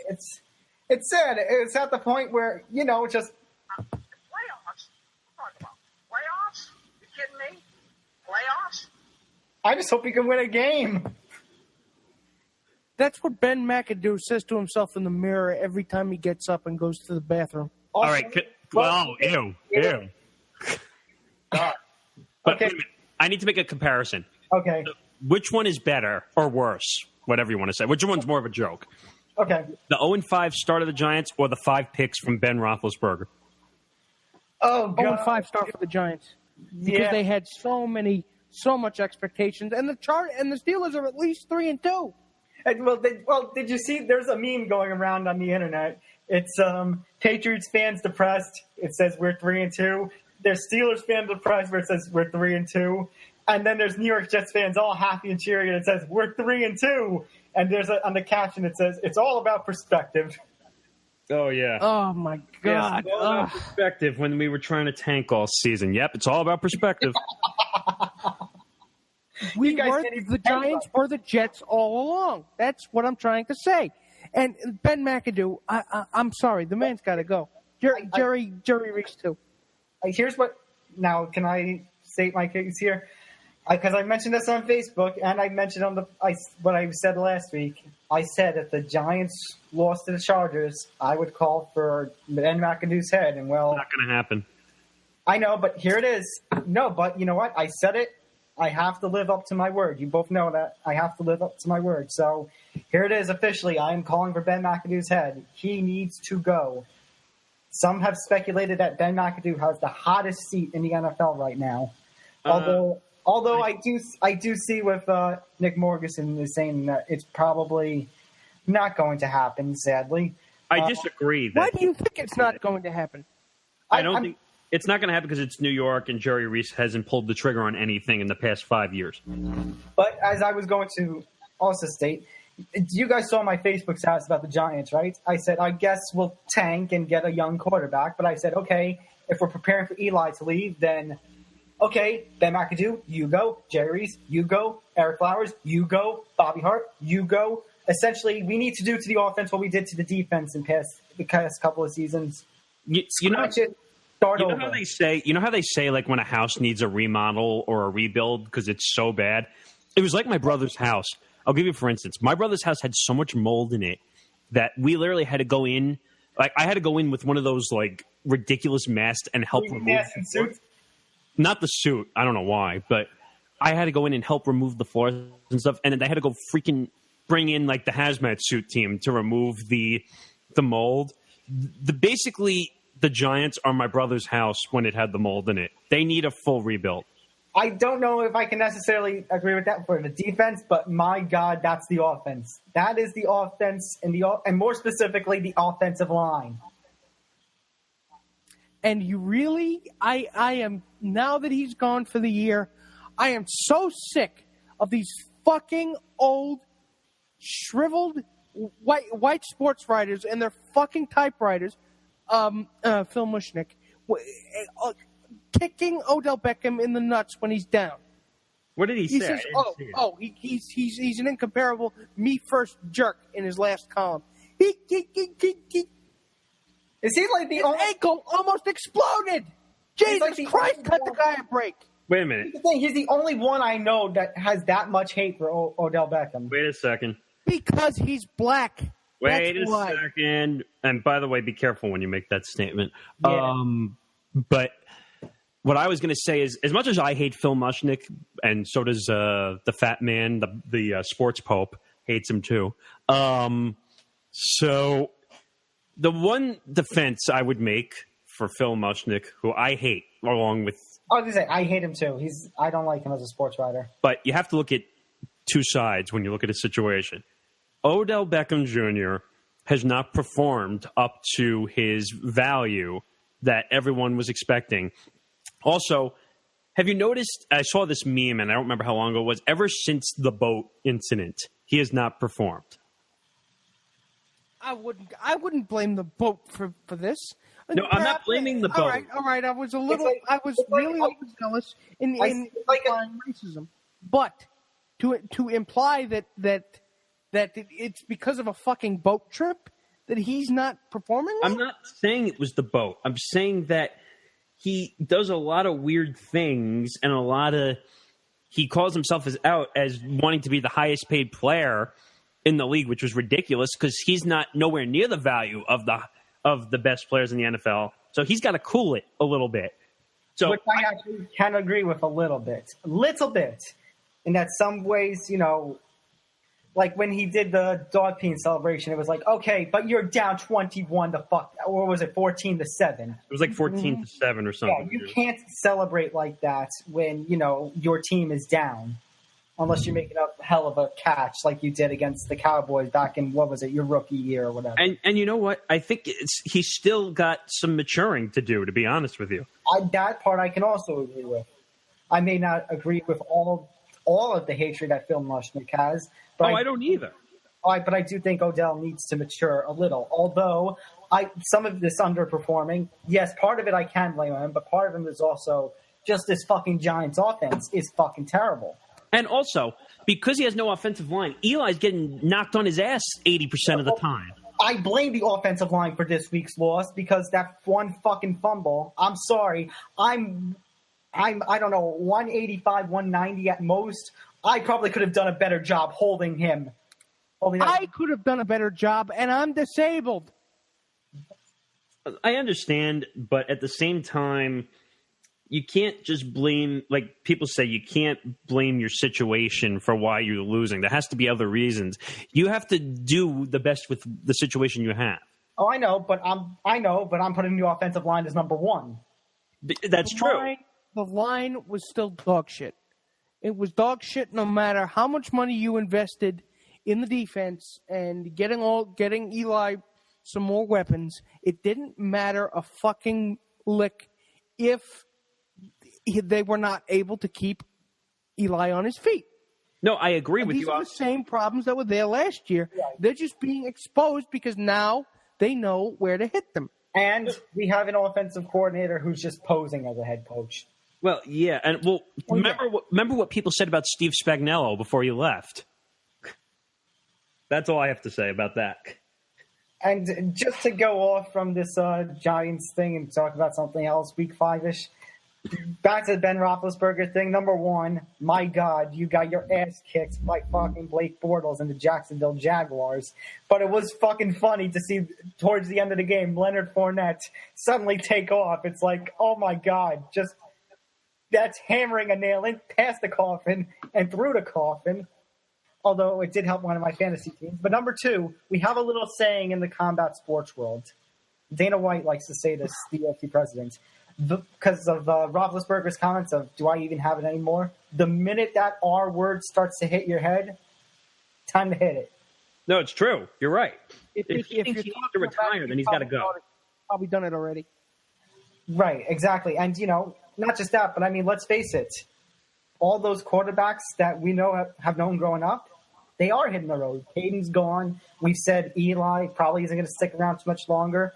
it's sad. It's at the point where, you know, just... Playoffs? Talk about playoffs? You kidding me? Playoffs? I just hope he can win a game. That's what Ben McAdoo says to himself in the mirror every time he gets up and goes to the bathroom. Also, all right. Well, ew. God. But okay. wait a minute. I need to make a comparison. Okay. Which one is better or worse? Whatever you want to say. Which one's more of a joke? Okay. The 0-5 start of the Giants or the 5 picks from Ben Roethlisberger? Oh, God. 0-5 start for the Giants. Because they had so much expectations. And the Steelers are at least 3-2. Well, did you see? There's a meme going around on the internet. It's Patriots fans depressed. It says we're 3-2. There's Steelers fans depressed where it says we're 3-2. And then there's New York Jets fans all happy and cheery and it says we're 3-2. And there's on the caption it says it's all about perspective. Oh yeah. Oh my God. Yes, it's all about perspective when we were trying to tank all season. Yep, it's all about perspective. The Giants were the Jets all along. That's what I'm trying to say. And Ben McAdoo, I'm sorry, the man's got to go. Jerry Reese too. Here's what. Now, can I state my case here? Because I mentioned this on Facebook, and I mentioned on what I said last week. I said if the Giants lost to the Chargers, I would call for Ben McAdoo's head. And well, not going to happen. I know, but here it is. No, but you know what? I said it. I have to live up to my word. You both know that. I have to live up to my word. So here it is officially. I am calling for Ben McAdoo's head. He needs to go. Some have speculated that Ben McAdoo has the hottest seat in the NFL right now. Although Although I do see with Nick Morgeson is saying that it's probably not going to happen, sadly. I disagree. Why do you think it's not going to happen? I don't think it's not going to happen because it's New York and Jerry Reese hasn't pulled the trigger on anything in the past 5 years. But as I was going to also state, you guys saw my Facebook status about the Giants, right? I said, I guess we'll tank and get a young quarterback. But I said, okay, if we're preparing for Eli to leave, then, okay, Ben McAdoo, you go. Jerry Reese, you go. Eric Flowers, you go. Bobby Hart, you go. Essentially, we need to do to the offense what we did to the defense in the past couple of seasons. You know how they say like when a house needs a remodel or a rebuild because it's so bad? It was like my brother's house. I'll give you for instance. My brother's house had so much mold in it that we literally had to go in. Like I had to go in with one of those like ridiculous masks and help remove the suit. Not the suit. I don't know why, but I had to go in and help remove the floors and stuff. And then they had to go freaking bring in like the hazmat suit team to remove the mold. Basically, the Giants are my brother's house when it had the mold in it. They need a full rebuild. I don't know if I can necessarily agree with that for the defense, but my God, that's the offense. That is the offense, and more specifically, the offensive line. And you really, I am, now that he's gone for the year, I am so sick of these fucking old, shriveled white sports writers and their fucking typewriters, Phil Mushnick, kicking Odell Beckham in the nuts when he's down. What did he say? Says, he's an incomparable me-first jerk in his last column. Is he like the only... ankle almost exploded. Jesus Christ, cut the guy a break. Wait a minute. He's the only one I know that has that much hate for Odell Beckham. Wait a second. Because he's black. Wait a second. And by the way, be careful when you make that statement. Yeah. But what I was going to say is, as much as I hate Phil Mushnick, and so does the fat man, the sports pope, hates him too. So the one defense I would make for Phil Mushnick, who I hate, along with... I was going to say, I hate him too. I don't like him as a sports writer. But you have to look at two sides when you look at a situation. Odell Beckham Jr. has not performed up to his value that everyone was expecting. Also, have you noticed, I saw this meme, and I don't remember how long ago it was, ever since the boat incident, he has not performed. I wouldn't blame the boat for this. No, I'm not blaming the boat. All right. I was really overzealous in racism. But to imply that it's because of a fucking boat trip that he's not performing well? I'm not saying it was the boat. I'm saying that he does a lot of weird things and he calls himself out as wanting to be the highest paid player in the league, which was ridiculous because he's not nowhere near the value of the best players in the NFL. So he's got to cool it a little bit. So which I actually can agree with a little bit. In that some ways, like when he did the dog peeing celebration, it was like, okay, but you're down 21 to fuck, or was it 14-7? It was like 14-7 or something. Yeah, you can't celebrate like that when, your team is down. Unless you're making a hell of a catch like you did against the Cowboys back in, your rookie year or whatever. And you know what? I think he's still got some maturing to do, to be honest with you. That part I can also agree with. I may not agree with all of the hatred that Phil Mushnick has. But I don't either. But I do think Odell needs to mature a little. Although some of this underperforming, yes, part of it I can blame him, but part of him is also just this fucking Giants offense is fucking terrible. And also, because he has no offensive line, Eli's getting knocked on his ass 80% of the time. I blame the offensive line for this week's loss because that one fucking fumble. I'm sorry. I don't know, 185, 190 at most. I probably could have done a better job holding him. I could have done a better job, and I'm disabled. I understand, but at the same time, you can't just blame, like people say, you can't blame your situation for why you're losing. There has to be other reasons. You have to do the best with the situation you have. Oh, I know, but I'm putting the offensive line as number one. That's true. The line was still dog shit. It was dog shit no matter how much money you invested in the defense and getting Eli some more weapons. It didn't matter a fucking lick if they were not able to keep Eli on his feet. No, I agree with you. These are the same problems that were there last year. Yeah. They're just being exposed because now they know where to hit them. And we have an offensive coordinator who's just posing as a head coach. Well, yeah, and remember what people said about Steve Spagnuolo before you left. That's all I have to say about that. And just to go off from this Giants thing and talk about something else, Week 5-ish, back to the Ben Roethlisberger thing. Number one, my God, you got your ass kicked by fucking Blake Bortles and the Jacksonville Jaguars. But it was fucking funny to see towards the end of the game, Leonard Fournette suddenly take off. It's like, oh my God, just that's hammering a nail in past the coffin and through the coffin. Although it did help one of my fantasy teams. But number two, we have a little saying in the combat sports world. Dana White likes to say this, the UFC president, because of Roethlisberger's comments of, do I even have it anymore? The minute that R word starts to hit your head, time to hit it. No, it's true. You're right. If he needs to retire, then he's got to go. Probably done it already. Right, exactly. And, not just that, but I mean, let's face it. All those quarterbacks that we know have known growing up, they are hitting the road. Hayden's gone. We've said Eli probably isn't going to stick around too much longer.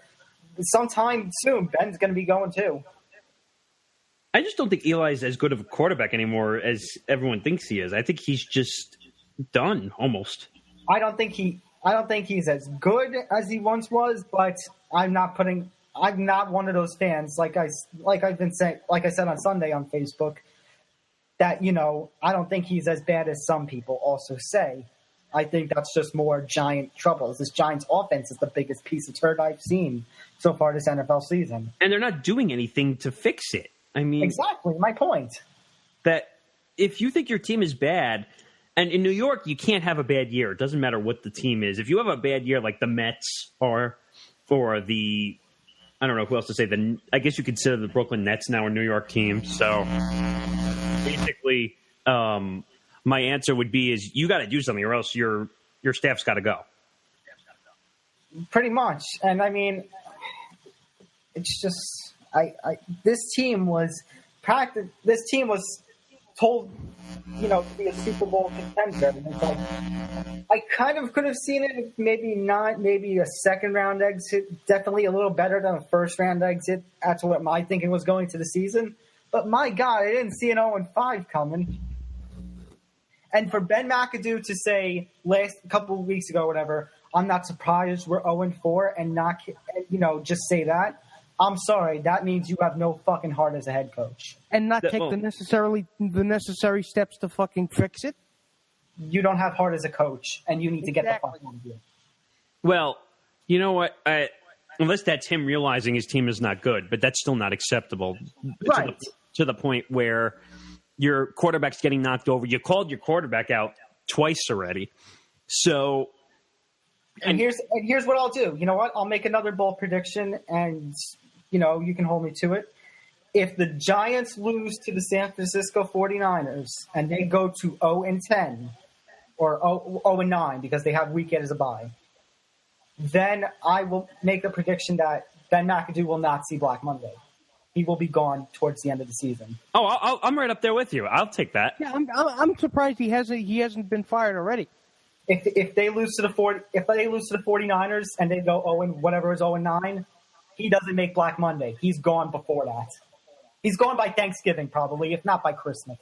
Sometime soon, Ben's going to be going too. I just don't think Eli's as good of a quarterback anymore as everyone thinks he is. I think he's just done almost. I don't think he's as good as he once was, but I'm not one of those fans like I said on Sunday on Facebook that, I don't think he's as bad as some people also say. I think that's just more Giant troubles. This Giants offense is the biggest piece of turd I've seen so far this NFL season. And they're not doing anything to fix it. I mean, exactly my point. That if you think your team is bad, and in New York, you can't have a bad year. It doesn't matter what the team is. If you have a bad year like the Mets or the, I don't know who else to say, I guess you consider the Brooklyn Nets now a New York team. So basically, my answer would be is you got to do something or else your staff's got to go. Pretty much. And I mean, it's just this team was told, to be a Super Bowl contender. And it's like, I kind of could have seen it, maybe a second round exit, definitely a little better than a first round exit. That's what my thinking was going to the season. But my God, I didn't see an 0-5 coming. And for Ben McAdoo to say last couple of weeks ago, or whatever, I'm not surprised we're 0-4 and not, just say that. I'm sorry. That means you have no fucking heart as a head coach. And not take the necessary steps to fucking fix it. You don't have heart as a coach, and you need to get the fuck out of here. Well, you know what? Unless that's him realizing his team is not good, but that's still not acceptable. Right. To the point where your quarterback's getting knocked over. You called your quarterback out twice already. So, and here's what I'll do. You know what? I'll make another bold prediction, and you can hold me to it. If the Giants lose to the San Francisco 49ers and they go to 0-10 or 0-9 because they have weekend as a bye, then I will make a prediction that Ben McAdoo will not see Black Monday. He will be gone towards the end of the season. Oh, I'm right up there with you. I'll take that. Yeah, I'm surprised he hasn't been fired already. If they lose to the 49ers and they go 0-9, he doesn't make Black Monday. He's gone before that. He's gone by Thanksgiving probably, if not by Christmas.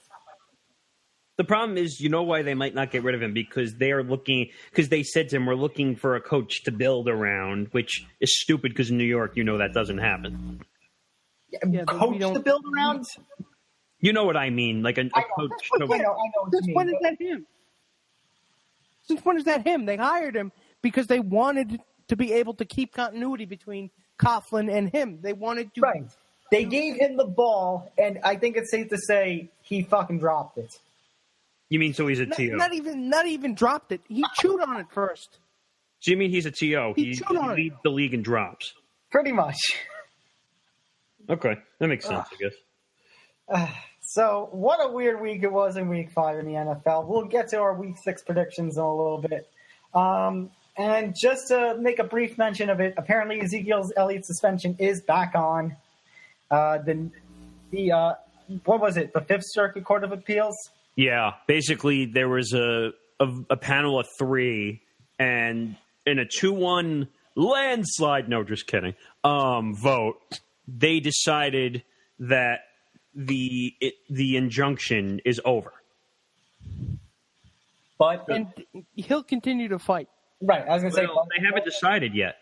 The problem is, you know why they might not get rid of him? Because they said to him, we're looking for a coach to build around, which is stupid because in New York, that doesn't happen. Yeah, coach to build around? You know what I mean? Like a coach. I know what Since you when mean. is that him? Since when is that him? They hired him because they wanted to be able to keep continuity between Coughlin and him. They wanted to. Right. They gave him the ball, and I think it's safe to say he fucking dropped it. You mean so he's a TO? Not even dropped it. He chewed on it first. So you mean he's a TO? He leads the league and drops. Pretty much. Okay, that makes sense, I guess. So, what a weird week it was in Week 5 in the NFL. We'll get to our Week 6 predictions in a little bit. And just to make a brief mention of it, apparently Ezekiel Elliott's suspension is back on. What was it? The Fifth Circuit Court of Appeals? Yeah, basically there was a panel of 3, and in a 2-1 landslide, no, just kidding, vote, they decided that the injunction is over. And he'll continue to fight. Right, I was going to say. They haven't decided yet.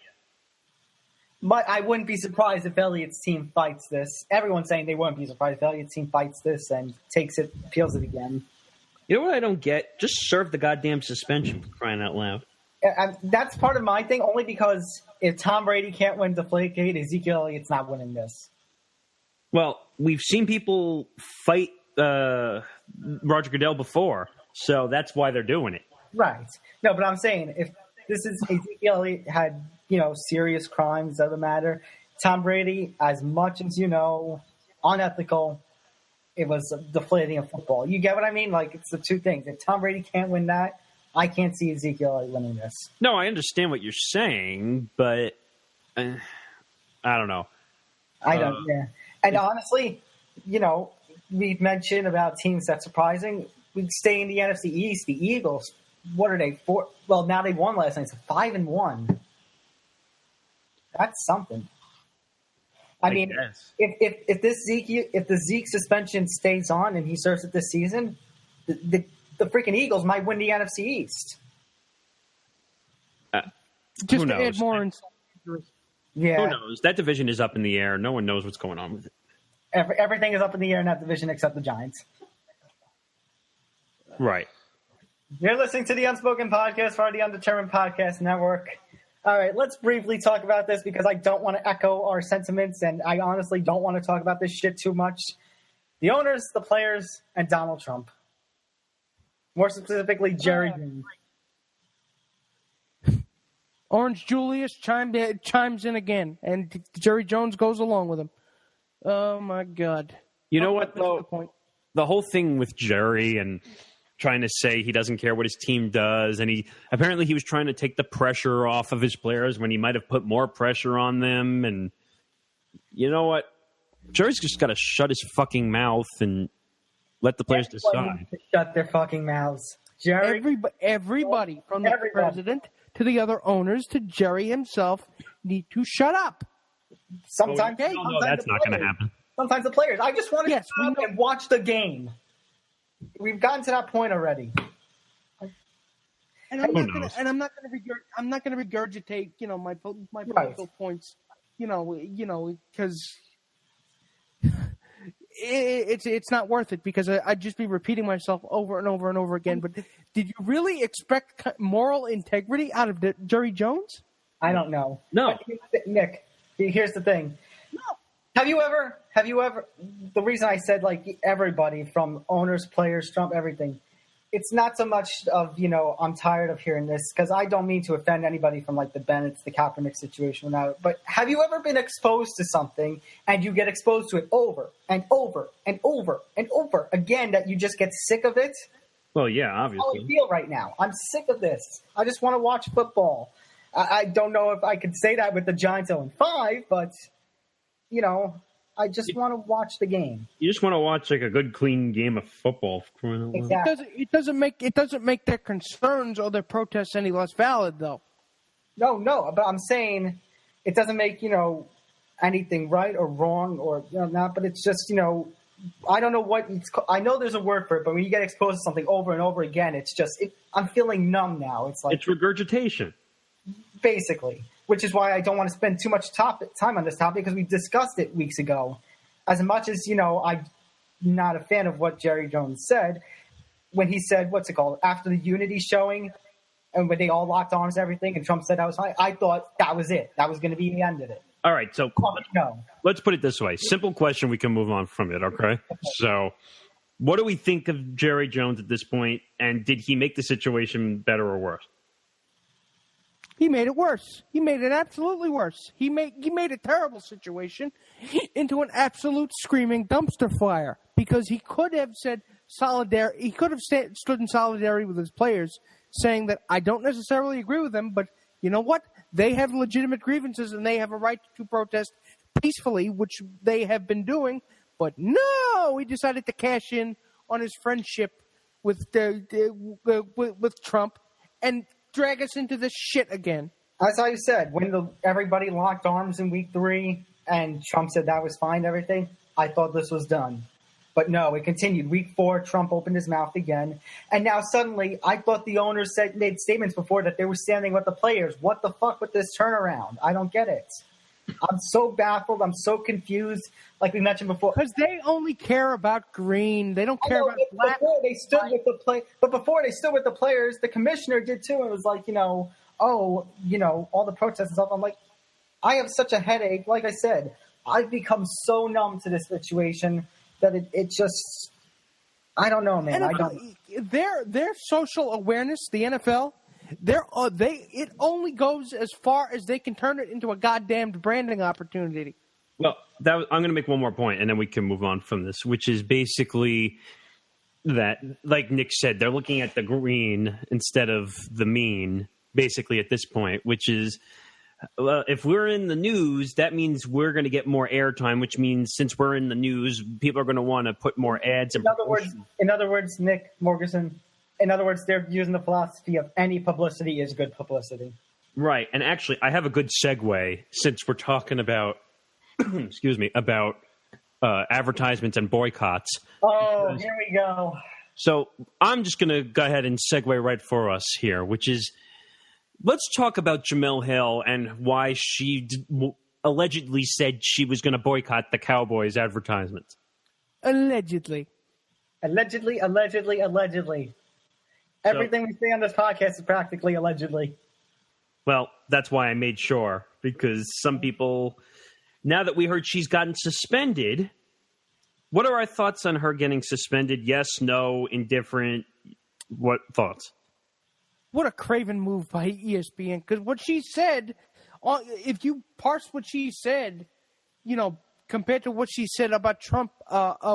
But I wouldn't be surprised if Elliott's team fights this. Everyone's saying they wouldn't be surprised if Elliott's team fights this and appeals it again. You know what I don't get? Just serve the goddamn suspension, for crying out loud. And that's part of my thing, only because if Tom Brady can't win Deflategate, Ezekiel Elliott's not winning this. Well, we've seen people fight Roger Goodell before, so that's why they're doing it. Right. No, but I'm saying if this is Ezekiel Elliott had, serious crimes, doesn't matter. Tom Brady, as much as unethical, it was deflating of football. You get what I mean? Like, it's the two things. If Tom Brady can't win that, I can't see Ezekiel Elliott winning this. No, I understand what you're saying, but I don't know. I don't, yeah. And honestly, we've mentioned about teams that's surprising. We stay in the NFC East. The Eagles, what are they? 4? Well, now they won last night, so 5-1. That's something. I mean, guess. if the Zeke suspension stays on and he serves it this season, the freaking Eagles might win the NFC East. Just who knows? To add more insult. Yeah. Who knows? That division is up in the air. No one knows what's going on with it. Everything is up in the air in that division except the Giants. Right. You're listening to the Unspoken Podcast for the Undetermined Podcast Network. All right, let's briefly talk about this because I don't want to echo our sentiments, and I honestly don't want to talk about this shit too much. The owners, the players, and Donald Trump. More specifically, Jerry Jones. Orange Julius chimes in again, and Jerry Jones goes along with him. Oh, my God. You know what, though? Point. The whole thing with Jerry and trying to say he doesn't care what his team does, and he was trying to take the pressure off of his players when he might have put more pressure on them. And you know what? Jerry's just got to shut his fucking mouth and let the players decide. Shut their fucking mouths. Jerry, everybody from the president to the other owners to Jerry himself need to shut up. Sometimes, no, that's not going to happen. Sometimes the players. I just want to shut up and watch the game. We've gotten to that point already. And I'm not going to regurgitate, my political points, because it's not worth it because I'd just be repeating myself over and over and over again. But did you really expect moral integrity out of Jerry Jones? I don't know. No. Nick, here's the thing. No. Have you ever, the reason I said like everybody from owners, players, Trump, everything, it's not so much of, I'm tired of hearing this because I don't mean to offend anybody from like the Bennett's, the Kaepernick situation, but have you ever been exposed to something and you get exposed to it over and over and over and over again that you just get sick of it? Well, yeah, obviously. That's how I feel right now. I'm sick of this. I just want to watch football. I don't know if I could say that with the Giants 0-5, but I just want to watch the game. You just want to watch like a good, clean game of football. Exactly. It doesn't make their concerns or their protests any less valid, though. No, but I'm saying it doesn't make anything right or wrong or not. But it's just I don't know what I know. There's a word for it, but when you get exposed to something over and over again, it's just I'm feeling numb now. It's like it's regurgitation, basically. Which is why I don't want to spend too much time on this topic because we discussed it weeks ago. As much as, I'm not a fan of what Jerry Jones said when he said, what's it called, after the Unity showing and when they all locked arms and everything and Trump said that was fine, I thought that was it. That was going to be the end of it. All right, so let's put it this way. Simple question, we can move on from it, okay? So what do we think of Jerry Jones at this point, and did he make the situation better or worse? He made it worse. He made it absolutely worse. He made a terrible situation into an absolute screaming dumpster fire because he could have said solidarity. He could have stood in solidarity with his players, saying that I don't necessarily agree with them, but you know what? They have legitimate grievances and they have a right to protest peacefully, which they have been doing. But no, he decided to cash in on his friendship with Trump and drag us into this shit again. As I said, when everybody locked arms in week 3 and Trump said that was fine, everything, I thought this was done. But no, it continued. Week 4, Trump opened his mouth again. And now suddenly, I thought the owners made statements before that they were standing with the players. What the fuck with this turnaround? I don't get it. I'm so baffled. I'm so confused. Like we mentioned before. Because they only care about green. They don't care about black. Before they stood with the players, the commissioner did too. It was like, all the protests and stuff. I'm like, I have such a headache. Like I said, I've become so numb to this situation that it just, I don't know, man. Their social awareness, the NFL, it only goes as far as they can turn it into a goddamned branding opportunity. Well, I'm going to make one more point, and then we can move on from this, which is basically that, like Nick said, they're looking at the green instead of the mean, basically at this point, which is, if we're in the news, that means we're going to get more airtime, which means since we're in the news, people are going to want to put more ads. In other words, Nick Morganson, they're using the philosophy of any publicity is good publicity. Right. And actually, I have a good segue since we're talking about, about advertisements and boycotts. Oh, here we go. So I'm just going to go ahead and segue right for us here, which is, let's talk about Jemele Hill and why she allegedly said she was going to boycott the Cowboys advertisements. Allegedly. Everything we say on this podcast is practically allegedly. Well, that's why I made sure, because some people, now that we heard she's gotten suspended, what are our thoughts on her getting suspended? Yes, no, indifferent? What thoughts? What a craven move by ESPN. Because what she said, if you parse what she said, compared to what she said about Trump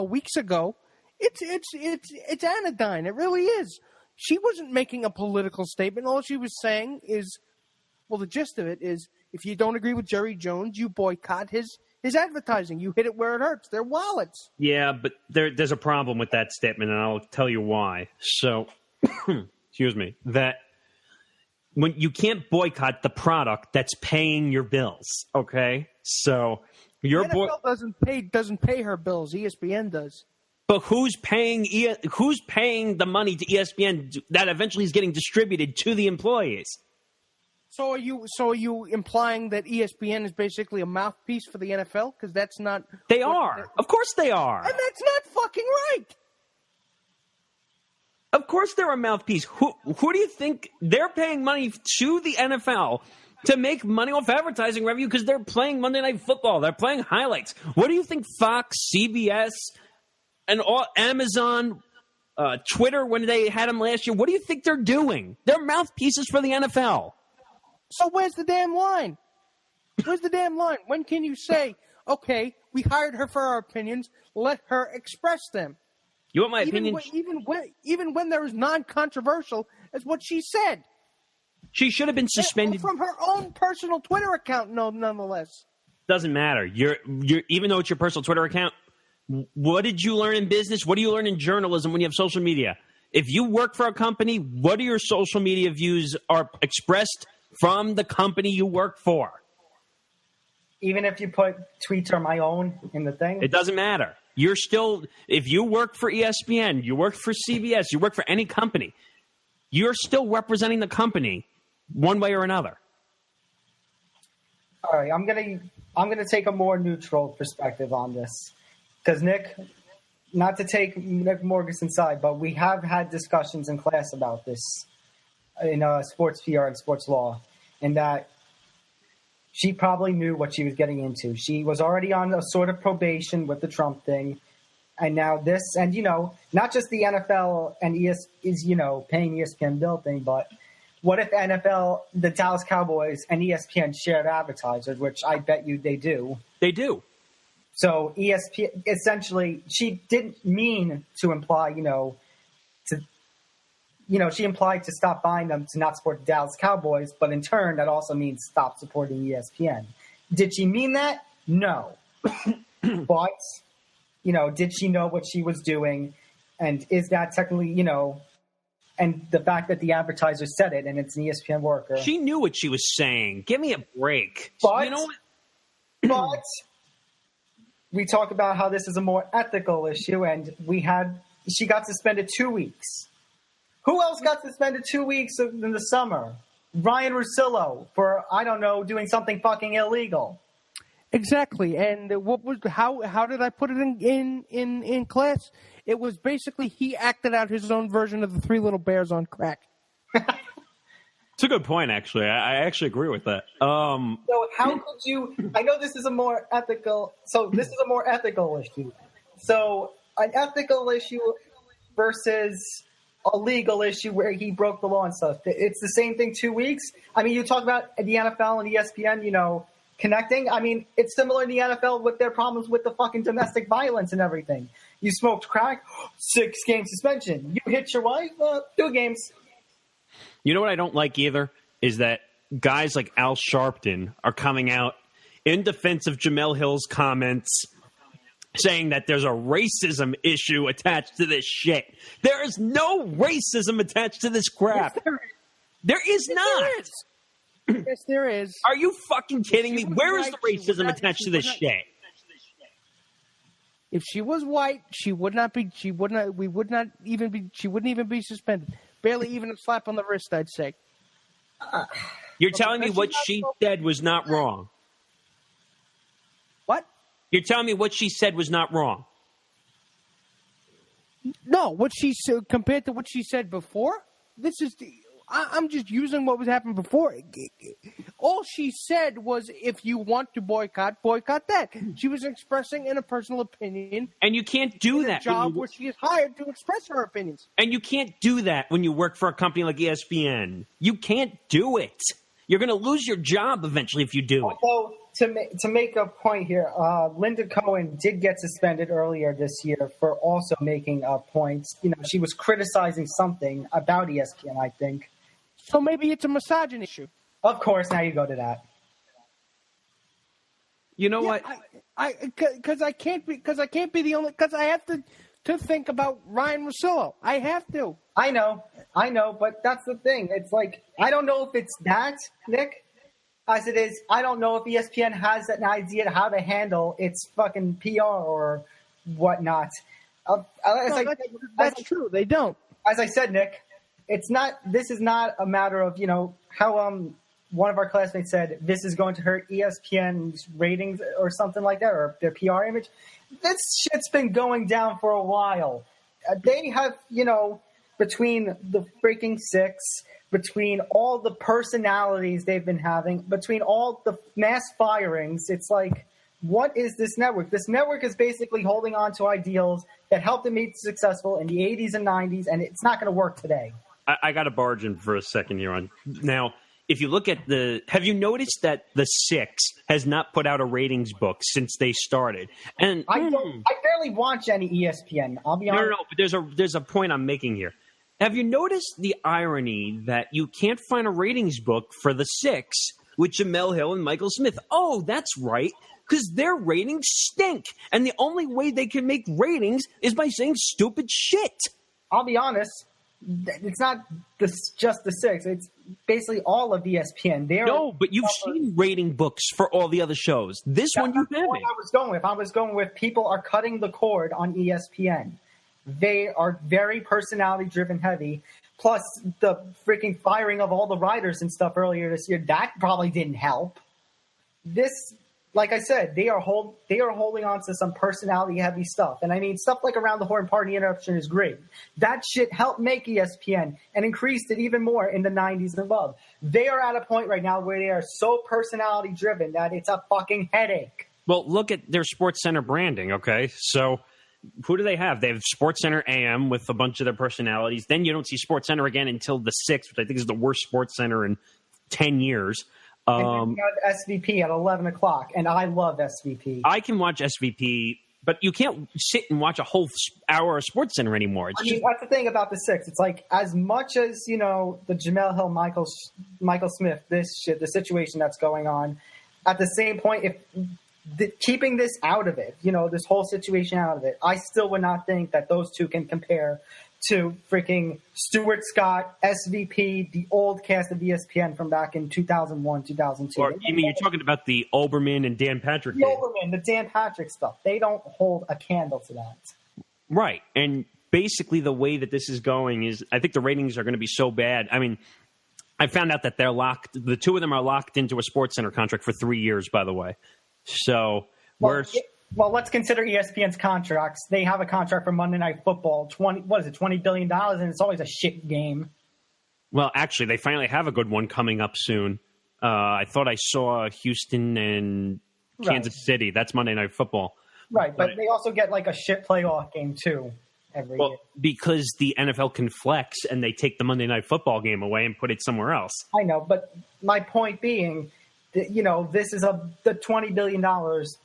weeks ago, it's anodyne. It really is. She wasn't making a political statement. All she was saying is, well, the gist of it is, if you don't agree with Jerry Jones, you boycott his advertising. You hit it where it hurts. Their wallets. Yeah, but there's a problem with that statement, and I'll tell you why. So, excuse me, that when you can't boycott the product that's paying your bills, okay? So the NFL doesn't pay her bills. ESPN does. But who's paying the money to ESPN that eventually is getting distributed to the employees? So are you implying that ESPN is basically a mouthpiece for the NFL? Because that's not. They are. Of course they are. And that's not fucking right. Of course they're a mouthpiece. Who do you think they're paying money to the NFL to make money off advertising revenue because they're playing Monday Night Football? They're playing highlights. What do you think Fox, CBS, and Amazon, Twitter, when they had them last year, what do you think they're doing? They're mouthpieces for the NFL. So where's the damn line? Where's the damn line? When can you say, okay, we hired her for our opinions, let her express them? You want my opinion? Even when they're as non-controversial as what she said. She should have been suspended. From her own personal Twitter account, nonetheless. Doesn't matter. You're even though it's your personal Twitter account, what did you learn in business? What do you learn in journalism when you have social media? If you work for a company, what are your social media views are expressed from the company you work for? Even if you put tweets are my own in the thing? It doesn't matter. You're still, if you work for ESPN, you work for CBS, you work for any company, you're still representing the company one way or another. All right, I'm gonna take a more neutral perspective on this. Because Nick, not to take Nick Morgan's side, but we have had discussions in class about this in sports PR and sports law, and that she probably knew what she was getting into. She was already on a sort of probation with the Trump thing, and now this, and not just the NFL and ES is paying ESPN bill thing, but what if NFL, the Dallas Cowboys, and ESPN shared advertisers, which I bet you they do. They do. So ESPN, essentially, she didn't mean to imply, she implied to stop buying them to not support the Dallas Cowboys, but in turn, that also means stop supporting ESPN. Did she mean that? No. But, did she know what she was doing? And is that technically, and the fact that the advertiser said it and it's an ESPN worker. She knew what she was saying. Give me a break. But, you know what? But we talk about how this is a more ethical issue, and she got suspended 2 weeks. Who else got suspended 2 weeks in the summer? Ryan Russillo for, I don't know, doing something fucking illegal. Exactly. And how did I put it in class? It was basically he acted out his own version of the Three Little Bears on crack. It's a good point, actually. I actually agree with that. So how could you? I know this is a more ethical. So this is a more ethical issue. So an ethical issue versus a legal issue where he broke the law and stuff. It's the same thing. 2 weeks. I mean, you talk about the NFL and ESPN. Connecting. I mean, it's similar in the NFL with their problems with the fucking domestic violence and everything. You smoked crack, 6-game suspension. You hit your wife, 2 games. You know what I don't like either is that guys like Al Sharpton are coming out in defense of Jemele Hill's comments saying that there's a racism issue attached to this shit. There is no racism attached to this crap. Yes, there is not. Yes, there is. Are you fucking kidding me? Where is the racism attached to this shit? If she was white, she wouldn't even be suspended. Barely even a slap on the wrist, I'd say. You're telling me what she said was not wrong? What? You're telling me what she said was not wrong? No, what she said compared to what she said before, I'm just using what was happening before. All she said was, if you want to boycott that. She was expressing in a personal opinion. And you can't do that. A job where she is hired to express her opinions. And you can't do that when you work for a company like ESPN. You can't do it. You're going to lose your job eventually if you do it. Although, to make a point here, Linda Cohen did get suspended earlier this year for also making points. She was criticizing something about ESPN, I think. So maybe it's a misogyny issue. Of course, now you go to that. You know what? Because I can't be the only. Because I have to think about Ryan Russillo. I have to. I know, but that's the thing. It's like, I don't know if it's that, Nick, as it is. I don't know if ESPN has an idea how to handle its fucking PR or whatnot. That's true. They don't. As I said, Nick. This is not a matter of, how one of our classmates said this is going to hurt ESPN's ratings or something like that, or their PR image. This shit's been going down for a while. They have, between the freaking six, between all the personalities they've been having, between all the mass firings, it's like, what is this network? This network is basically holding on to ideals that helped them be successful in the 80s and 90s, and it's not going to work today. I got to barge in for a second here. Now, if you look at have you noticed that the Six has not put out a ratings book since they started? And I barely watch any ESPN. I'll be honest. No, but there's a point I'm making here. Have you noticed the irony that you can't find a ratings book for the Six with Jemele Hill and Michael Smith? Oh, that's right, because their ratings stink, and the only way they can make ratings is by saying stupid shit. I'll be honest. It's not just the Six. It's basically all of ESPN. No, but you've seen rating books for all the other shows. This one you haven't. I was going with people are cutting the cord on ESPN. They are very personality-driven heavy. Plus, the freaking firing of all the writers and stuff earlier this year, that probably didn't help. Like I said, they are holding on to some personality-heavy stuff. And I mean, stuff like Around the Horn Party Interruption is great. That shit helped make ESPN and increased it even more in the 90s and above. They are at a point right now where they are so personality-driven that it's a fucking headache. Well, look at their SportsCenter branding, okay? So who do they have? They have SportsCenter AM with a bunch of their personalities. Then you don't see SportsCenter again until the 6th, which I think is the worst SportsCenter in 10 years. And you have SVP at 11 o'clock, and I love SVP. I can watch SVP, but you can't sit and watch a whole hour of SportsCenter anymore. That's the thing about the 6th. It's like, as much as, the Jemele Hill, Michael Smith, the situation that's going on, at the same point, if keeping this out of it, this whole situation out of it, I still would not think that those two can compare to freaking Stuart Scott, SVP, the old cast of ESPN from back in 2001, 2002. Or you mean you're talking about the Olbermann and Dan Patrick? The Dan Patrick stuff. They don't hold a candle to that. Right. And basically the way that this is going is, I think the ratings are going to be so bad. I mean, I found out that they're locked. The two of them are locked into a SportsCenter contract for 3 years, by the way. So Well, let's consider ESPN's contracts. They have a contract for Monday Night Football, $20 billion, and it's always a shit game. Well, actually, they finally have a good one coming up soon. I thought I saw Houston and Kansas City. That's Monday Night Football. Right, but they also get like a shit playoff game, too, every year. Because the NFL can flex, and they take the Monday Night Football game away and put it somewhere else. I know, but my point being, this is the $20 billion,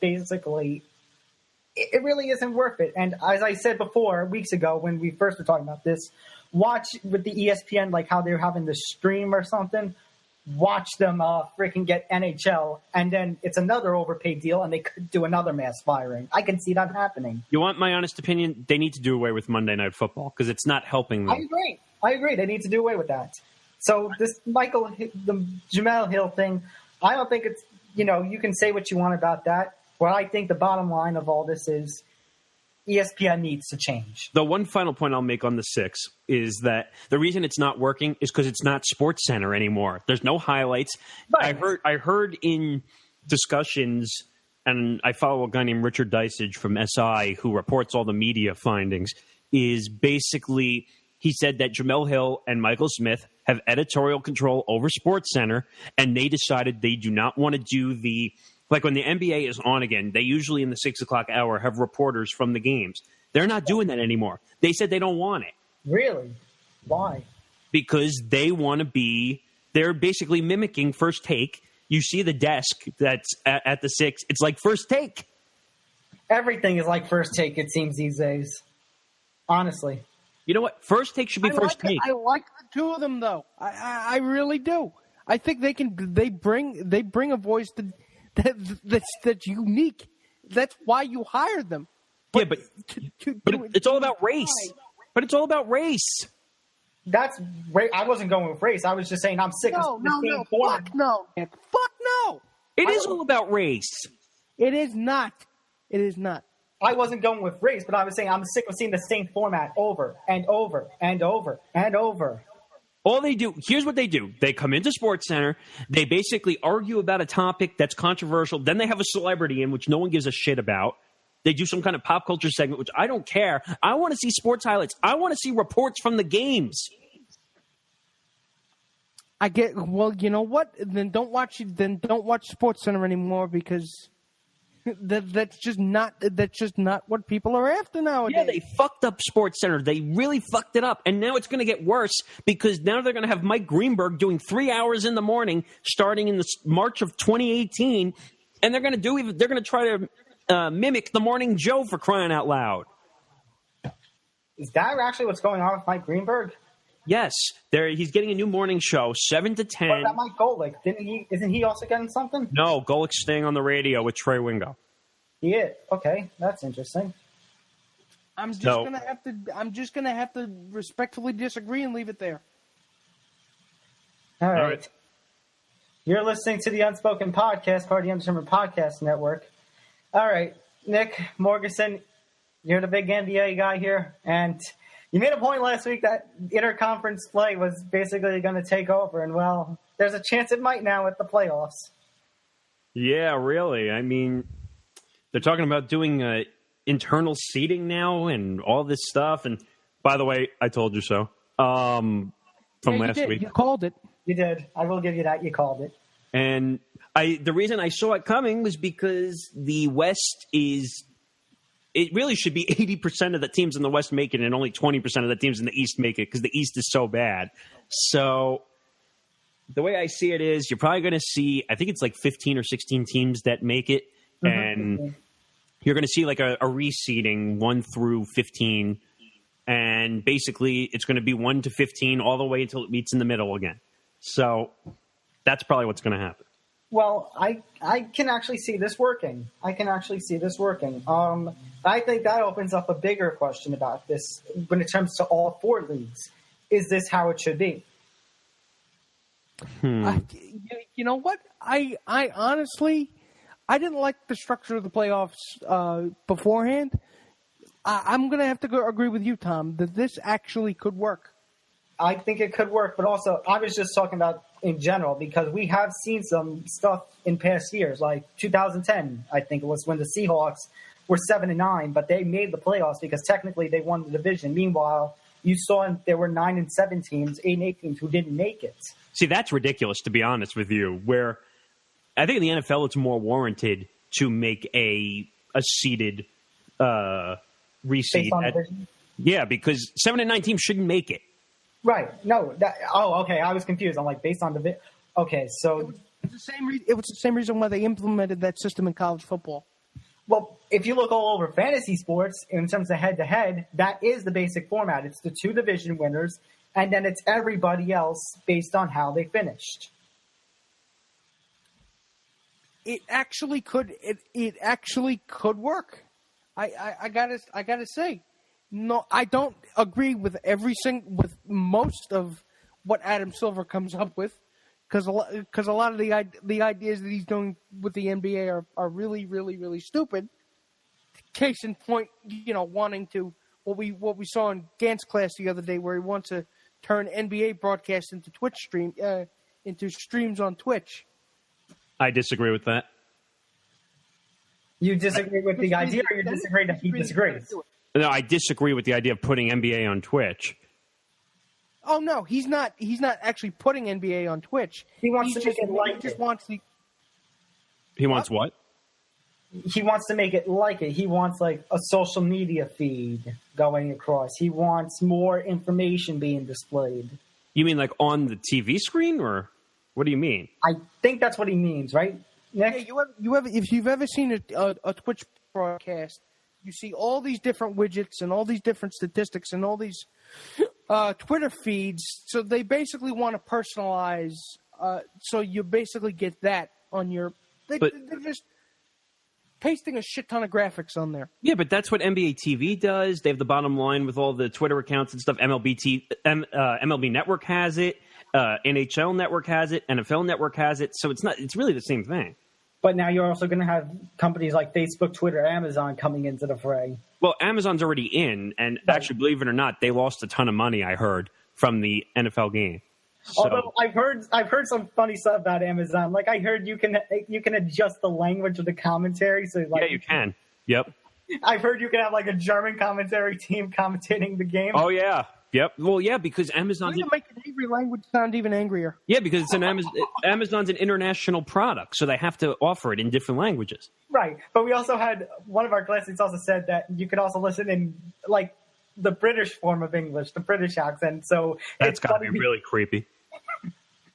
basically. It really isn't worth it. And as I said before, weeks ago, when we first were talking about this, watch with the ESPN, like how they're having the stream or something, watch them freaking get NHL, and then it's another overpaid deal, and they could do another mass firing. I can see that happening. You want my honest opinion? They need to do away with Monday Night Football because it's not helping them. I agree. They need to do away with that. So the Jemele Hill thing, I don't think it's, you can say what you want about that. Well, I think the bottom line of all this is ESPN needs to change. The one final point I'll make on the 6 is that the reason it's not working is because it's not SportsCenter anymore. There's no highlights. Right. I heard in discussions, and I follow a guy named Richard Dysage from SI who reports all the media findings, is basically he said that Jemele Hill and Michael Smith have editorial control over SportsCenter, and they decided they do not want to do like when the NBA is on again, they usually in the 6 o'clock hour have reporters from the games. They're not doing that anymore. They said they don't want it. Really? Why? Because they want to they're basically mimicking First Take. You see the desk that's at the 6. It's like First Take. Everything is like First Take, it seems, these days. Honestly. You know what? First Take should be First Take. I like the two of them, though. I really do. I think they bring a voice that's unique. That's why you hired them. But it's all about race. But it's all about race. I wasn't going with race. I was just saying I'm sick of the same format. Fuck no. Fuck no. It is all about race. It is not. It is not. I wasn't going with race, but I was saying I'm sick of seeing the same format over and over and over and over. All they do, here's what they do. They come into SportsCenter. They basically argue about a topic that's controversial. Then they have a celebrity in, which no one gives a shit about. They do some kind of pop culture segment, which I don't care. I want to see sports highlights. I want to see reports from the games. Well, you know what? Then don't watch SportsCenter anymore because that's just not what people are after nowadays. Yeah, they fucked up SportsCenter. They really fucked it up, and now it's going to get worse because now they're going to have Mike Greenberg doing 3 hours in the morning, starting in the March of 2018, and they're going to try to mimic the Morning Joe, for crying out loud. Is that actually what's going on with Mike Greenberg? Yes, he's getting a new morning show, 7 to 10. What about Mike Golick? Isn't he also getting something? No, Golick's staying on the radio with Trey Wingo. Yeah, okay, that's interesting. I'm just gonna have to respectfully disagree and leave it there. All right. You're listening to the Unspoken Podcast, part of the Undetermined Podcast Network. All right, Nick Morganson, you're the big NBA guy here, and you made a point last week that interconference play was basically going to take over, and, well, there's a chance it might now with the playoffs. Yeah, really. I mean, they're talking about doing internal seating now and all this stuff. And, by the way, I told you so from last week. You called it. You did. I will give you that. You called it. And the reason I saw it coming was because the West is it really should be 80% of the teams in the West make it and only 20% of the teams in the East make it because the East is so bad. So the way I see it is you're probably going to see, I think it's like 15 or 16 teams that make it. And you're going to see like a reseeding 1 through 15. And basically it's going to be 1 to 15 all the way until it meets in the middle again. So that's probably what's going to happen. Well, I can actually see this working. I think that opens up a bigger question about this when it comes to all 4 leagues. Is this how it should be? You know what? I honestly, I didn't like the structure of the playoffs beforehand. I'm going to have to agree with you, Tom, that this actually could work. I think it could work, but also I was just talking about in general because we have seen some stuff in past years, like 2010, I think it was when the Seahawks were 7-9, but they made the playoffs because technically they won the division. Meanwhile, you saw there were 9-7 teams, 8-8 teams who didn't make it. See, that's ridiculous, to be honest with you, where I think in the NFL it's more warranted to make a seeded reseed. Based on division? Yeah, because 7-9 teams shouldn't make it. Right. No. Okay. I was confused. I'm like, based on the okay, so it was the same reason why they implemented that system in college football. Well, if you look all over fantasy sports in terms of head-to-head, that is the basic format. It's the 2 division winners, and then it's everybody else based on how they finished. It actually could. It actually could work. I gotta say. No, I don't agree with with most of what Adam Silver comes up with, because a lot of the ideas that he's doing with the NBA are really, really, really stupid. Case in point, wanting to what we saw in Gant's class the other day, where he wants to turn NBA broadcasts into into streams on Twitch. I disagree with that. You disagree with the idea, or you disagree that he disagrees? No, I disagree with the idea of putting NBA on Twitch. Oh no, he's not actually putting NBA on Twitch. He wants to make it like it. He wants what? He wants to make it like it. He wants like a social media feed going across. He wants more information being displayed. You mean like on the TV screen, or what do you mean? I think that's what he means, right, Nick? Yeah, if you've ever seen a Twitch broadcast, you see all these different widgets and all these different statistics and all these Twitter feeds. So they basically want to personalize. So you basically get that on your. They're just pasting a shit ton of graphics on there. Yeah, but that's what NBA TV does. They have the bottom line with all the Twitter accounts and stuff. MLB Network has it. NHL Network has it. NFL Network has it. So it's really the same thing. But now you're also going to have companies like Facebook, Twitter, Amazon coming into the fray. Well, Amazon's already in, and actually, believe it or not, they lost a ton of money, I heard, from the NFL game. So, although I've heard some funny stuff about Amazon. Like I heard you can adjust the language of the commentary. So like, yeah, you can. Yep. I've heard you can have like a German commentary team commentating the game. Oh yeah. Yep. Well, yeah, because Amazon's to make an angry language sound even angrier. Yeah, because it's Amazon's an international product, so they have to offer it in different languages. Right, but we also had one of our classmates also said that you could also listen in like the British form of English, the British accent. So that's got to be really creepy.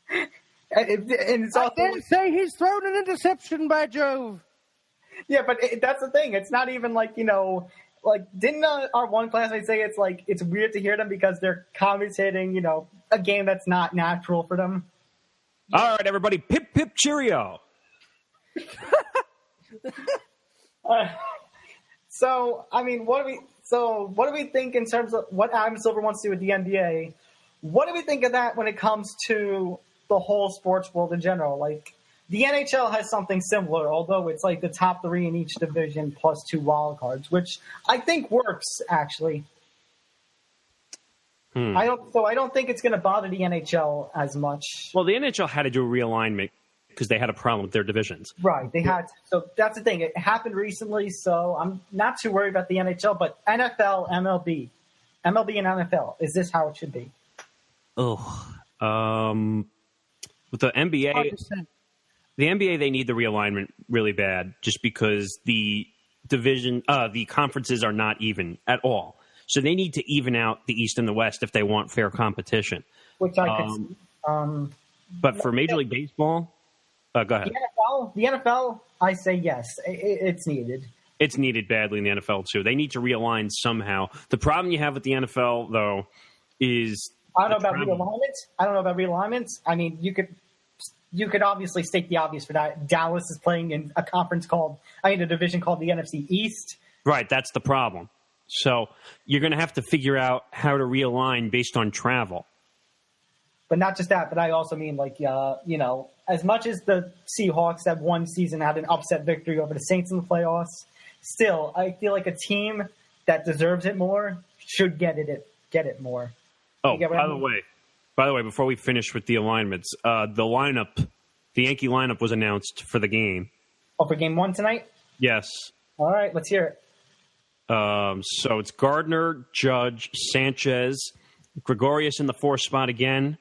And it's also, I dare say he's thrown an interception, by Jove. Yeah, but that's the thing. It's not even like like, didn't our one classmate say it's like it's weird to hear them because they're commentating, a game that's not natural for them? All right, everybody, pip pip cheerio. So, I mean, what do we think in terms of what Adam Silver wants to do with the NBA? What do we think of that when it comes to the whole sports world in general? Like, the NHL has something similar, although it's like the top 3 in each division plus 2 wild cards, which I think works actually. I don't think it's going to bother the NHL as much. Well, the NHL had to do a realignment because they had a problem with their divisions. Right, they had to. So that's the thing. It happened recently, so I'm not too worried about the NHL, but NFL, MLB and NFL, is this how it should be? Oh, with the NBA. The NBA, they need the realignment really bad just because the the conferences are not even at all. So they need to even out the East and the West if they want fair competition. Which I could see. But for Major League Baseball, go ahead. The NFL, I say yes. It's needed. It's needed badly in the NFL, too. They need to realign somehow. The problem you have with the NFL, though, is... I don't know about realignments. I mean, you could obviously state the obvious for that. Dallas is playing in a division called the NFC East. Right, that's the problem. So you're going to have to figure out how to realign based on travel. But not just that, but I also mean, as much as the Seahawks that one season had an upset victory over the Saints in the playoffs, still, I feel like a team that deserves it more should get it more. Oh, by the way, before we finish with the alignments, the Yankee lineup was announced for the game. Oh, for game 1 tonight? Yes. All right, let's hear it. So it's Gardner, Judge, Sanchez, Gregorius in the 4th spot again,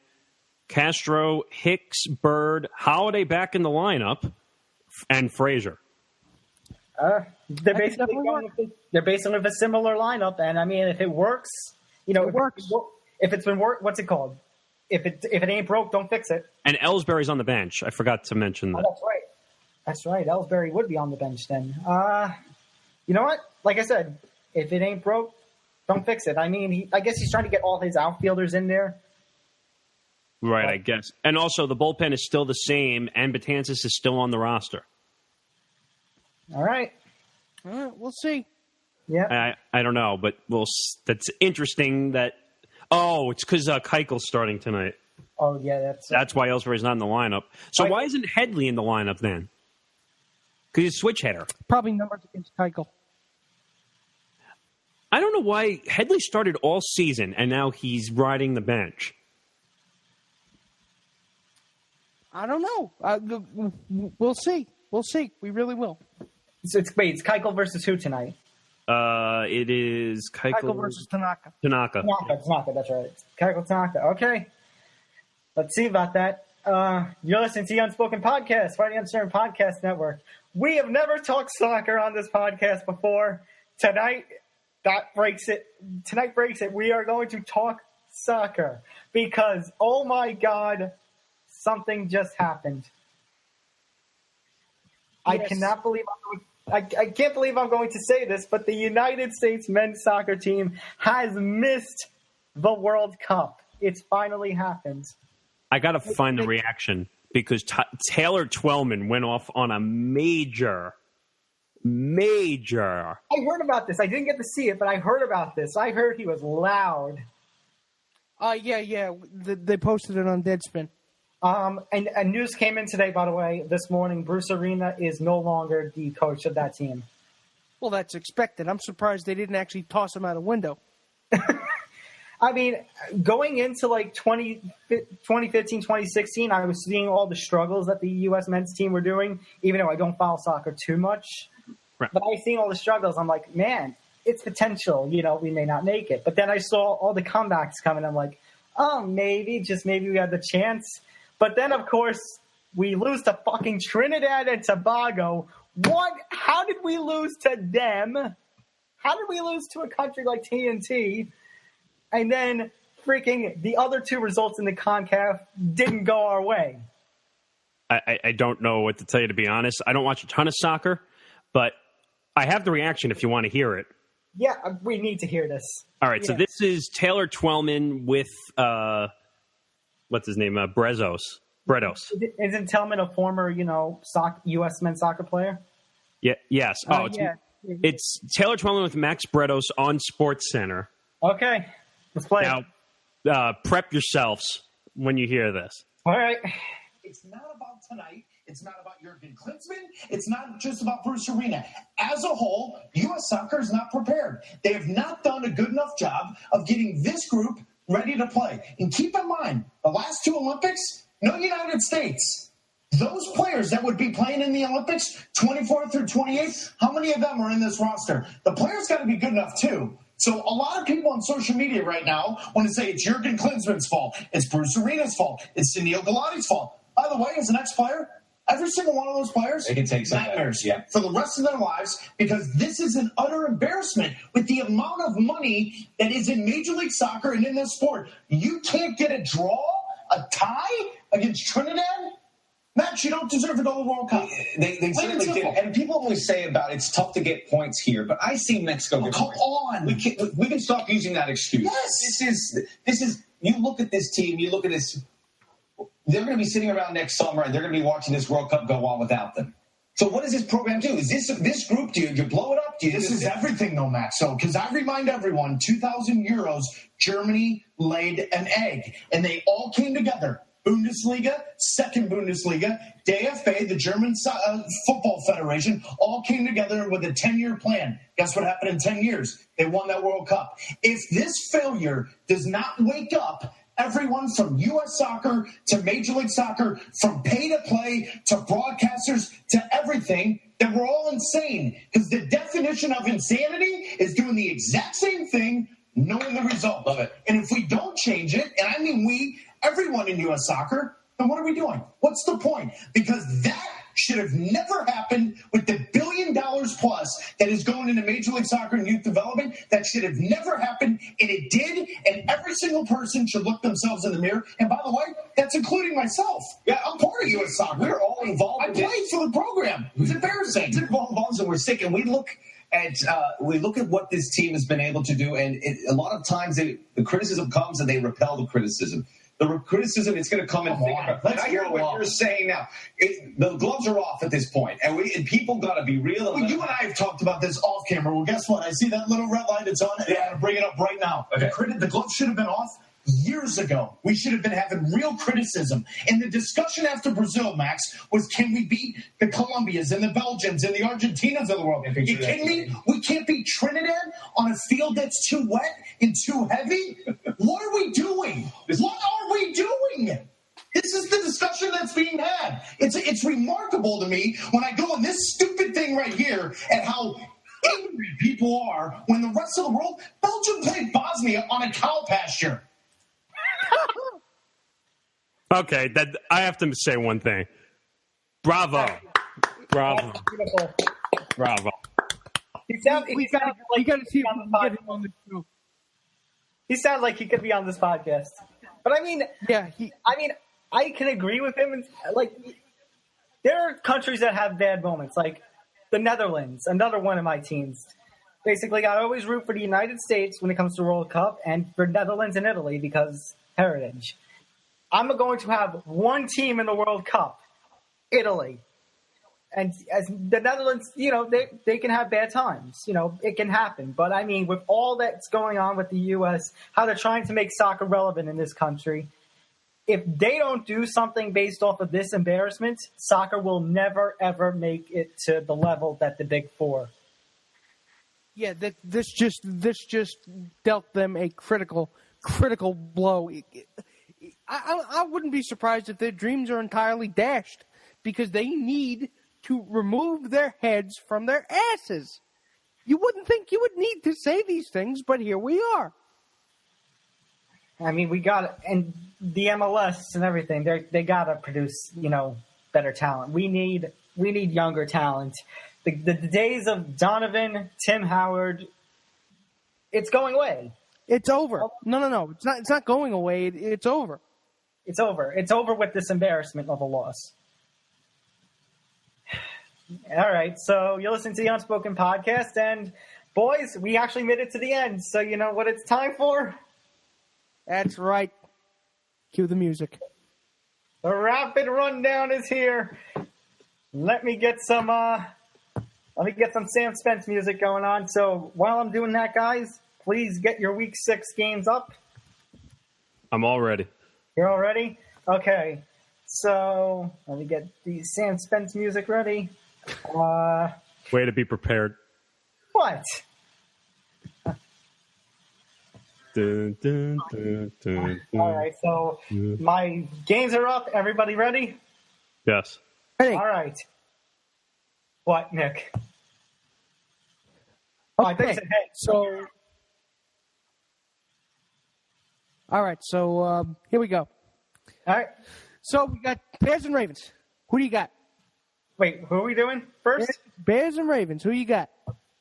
Castro, Hicks, Bird, Holiday back in the lineup, and Frazier. They're basically with a similar lineup, and I mean, if it works, it works. If it's been what's it called? If it ain't broke, don't fix it. And Ellsbury's on the bench. I forgot to mention that. Oh, that's right. Ellsbury would be on the bench then. You know what? Like I said, if it ain't broke, don't fix it. I mean, I guess he's trying to get all his outfielders in there. Right, I guess. And also, the bullpen is still the same, and Betances is still on the roster. All right, we'll see. Yeah. I don't know, but that's interesting that... Oh, it's because Keuchel's starting tonight. Oh, yeah, that's why Ellsbury's not in the lineup. So why isn't Headley in the lineup then? Because he's a switch hitter. Probably numbers against Keuchel. I don't know why Headley started all season, and now he's riding the bench. I don't know. We'll see. We'll see. We really will. It's Keuchel versus who tonight? It is Keuchel versus Tanaka. Tanaka, that's right. Keuchel Tanaka. Okay. Let's see about that. You're listening to the Unspoken Podcast, Fighting Uncertain Podcast Network. We have never talked soccer on this podcast before. Tonight breaks it. We are going to talk soccer because, oh my God, something just happened. Yes. I can't believe I'm going to say this, but the United States men's soccer team has missed the World Cup. It's finally happened. I got to find the reaction because Taylor Twellman went off on a major. I heard about this. I didn't get to see it, but I heard about this. I heard he was loud. Yeah. They posted it on Deadspin. And news came in today, by the way, this morning. Bruce Arena is no longer the coach of that team. Well, that's expected. I'm surprised they didn't actually toss him out a window. I mean, going into 2015, 2016, I was seeing all the struggles that the U.S. men's team were doing, even though I don't follow soccer too much. Right. But I was seeing all the struggles. I'm like, man, it's potential. We may not make it. But then I saw all the comebacks coming. I'm like, oh, maybe we had the chance. But then, of course, we lose to fucking Trinidad and Tobago. What? How did we lose to them? How did we lose to a country like TNT? And then freaking the other two results in the CONCACAF didn't go our way. I don't know what to tell you, to be honest. I don't watch a ton of soccer, but I have the reaction if you want to hear it. Yeah, we need to hear this. All right, so this is Taylor Twellman with... what's his name? Bredos. Isn't Tillman a former, U.S. men's soccer player? Yeah. Yes. It's Taylor Twellman with Max Bredos on SportsCenter. Okay, let's play. Now, prep yourselves when you hear this. All right. It's not about tonight. It's not about Jurgen Klinsmann. It's not just about Bruce Arena. As a whole, U.S. soccer is not prepared. They have not done a good enough job of getting this group ready to play. And keep in mind, the last two Olympics, no United States. Those players that would be playing in the Olympics, 24 through 28, how many of them are in this roster? The players got to be good enough, too. So a lot of people on social media right now want to say it's Jurgen Klinsmann's fault. It's Bruce Arena's fault. It's Sunil Gulati's fault. By the way, as an ex-player, Every single one of those players, they can take some nightmares for the rest of their lives, because this is an utter embarrassment with the amount of money that is in Major League Soccer and in this sport. You can't get a draw, a tie against Trinidad? Max, you don't deserve to go to the World Cup. They certainly did. And people always say about it's tough to get points here, but I see Mexico get come points. on. We can stop using that excuse. Yes. This is you look at this team, you look at this. They're going to be sitting around next summer, and they're going to be watching this World Cup go on without them. So what does this program do? Is this group, do you blow it up? This is everything, though, Max. So, because I remind everyone, 2,000 euros, Germany laid an egg, and they all came together. Bundesliga, second Bundesliga, DFB, the German Football Federation, all came together with a 10-year plan. Guess what happened in 10 years? They won that World Cup. If this failure does not wake up everyone from U.S. soccer to Major League Soccer, from pay-to-play to broadcasters to everything, then we're all insane. Because the definition of insanity is doing the exact same thing, knowing the result. Love it. And if we don't change it, and I mean we, everyone in U.S. soccer, then what are we doing? What's the point? Because that should have never happened with the $1 billion plus that is going into Major League Soccer and youth development. That should have never happened, and it did, and every single person should look themselves in the mirror. And by the way, that's including myself. Yeah, I'm part of U.S. Soccer. We're all involved. I played for the program. It's embarrassing. It's involved, and we're sick, and we look at what this team has been able to do, and a lot of times the criticism comes and they repel the criticism. The criticism is going to come in. I hear what you're saying now. The gloves are off at this point, and people got to be real. Well, you and I have talked about this off camera. Well, guess what? I see that little red light. It's on. Yeah. I'm going to bring it up right now. Okay. The gloves should have been off years ago. We should have been having real criticism. And the discussion after Brazil, Max, was can we beat the Colombians and the Belgians and the Argentinas of the world? Are you kidding me? We can't beat Trinidad on a field that's too wet and too heavy? What are we doing? What are we doing? This is the discussion that's being had. It's remarkable to me when I go on this stupid thing right here at how angry people are when the rest of the world, Belgium played Bosnia on a cow pasture. Okay, I have to say one thing. Bravo. Bravo. Bravo. He sounds like he could be on this podcast. But I mean, I can agree with him. Like, there are countries that have bad moments, like the Netherlands, another one of my teams. Basically, I always root for the United States when it comes to World Cup, and for Netherlands and Italy because heritage. I'm going to have one team in the World Cup, Italy. And as the Netherlands, they can have bad times. It can happen. But, I mean, with all that's going on with the U.S., how they're trying to make soccer relevant in this country, if they don't do something based off of this embarrassment, soccer will never, ever make it to the level that the Big Four. Yeah, this just dealt them a critical blow. I wouldn't be surprised if their dreams are entirely dashed because they need to remove their heads from their asses. You wouldn't think you would need to say these things, but here we are. I mean, we got and the MLS and everything. They gotta produce, better talent. We need younger talent. The days of Donovan, Tim Howard, it's going away. It's over. No. It's not going away. It's over. It's over. It's over with this embarrassment of a loss. All right, so you're listening to the Unspoken Podcast, and boys, we actually made it to the end. So you know what it's time for? That's right. Cue the music. The rapid rundown is here. Let me get some Sam Spence music going on. So while I'm doing that, guys, please get your Week 6 games up. I'm all ready. You're all ready? Okay. So let me get the Sam Spence music ready. Way to be prepared. What? Dun, dun, dun, dun, dun. All right, so my games are up. Everybody ready? Yes. Hey. All right. What, Nick? Okay. Oh, I think you said, hey. So, all right. So here we go. All right. So we got Bears and Ravens. Who do you got? Wait, who are we doing first? Bears and Ravens. Who you got?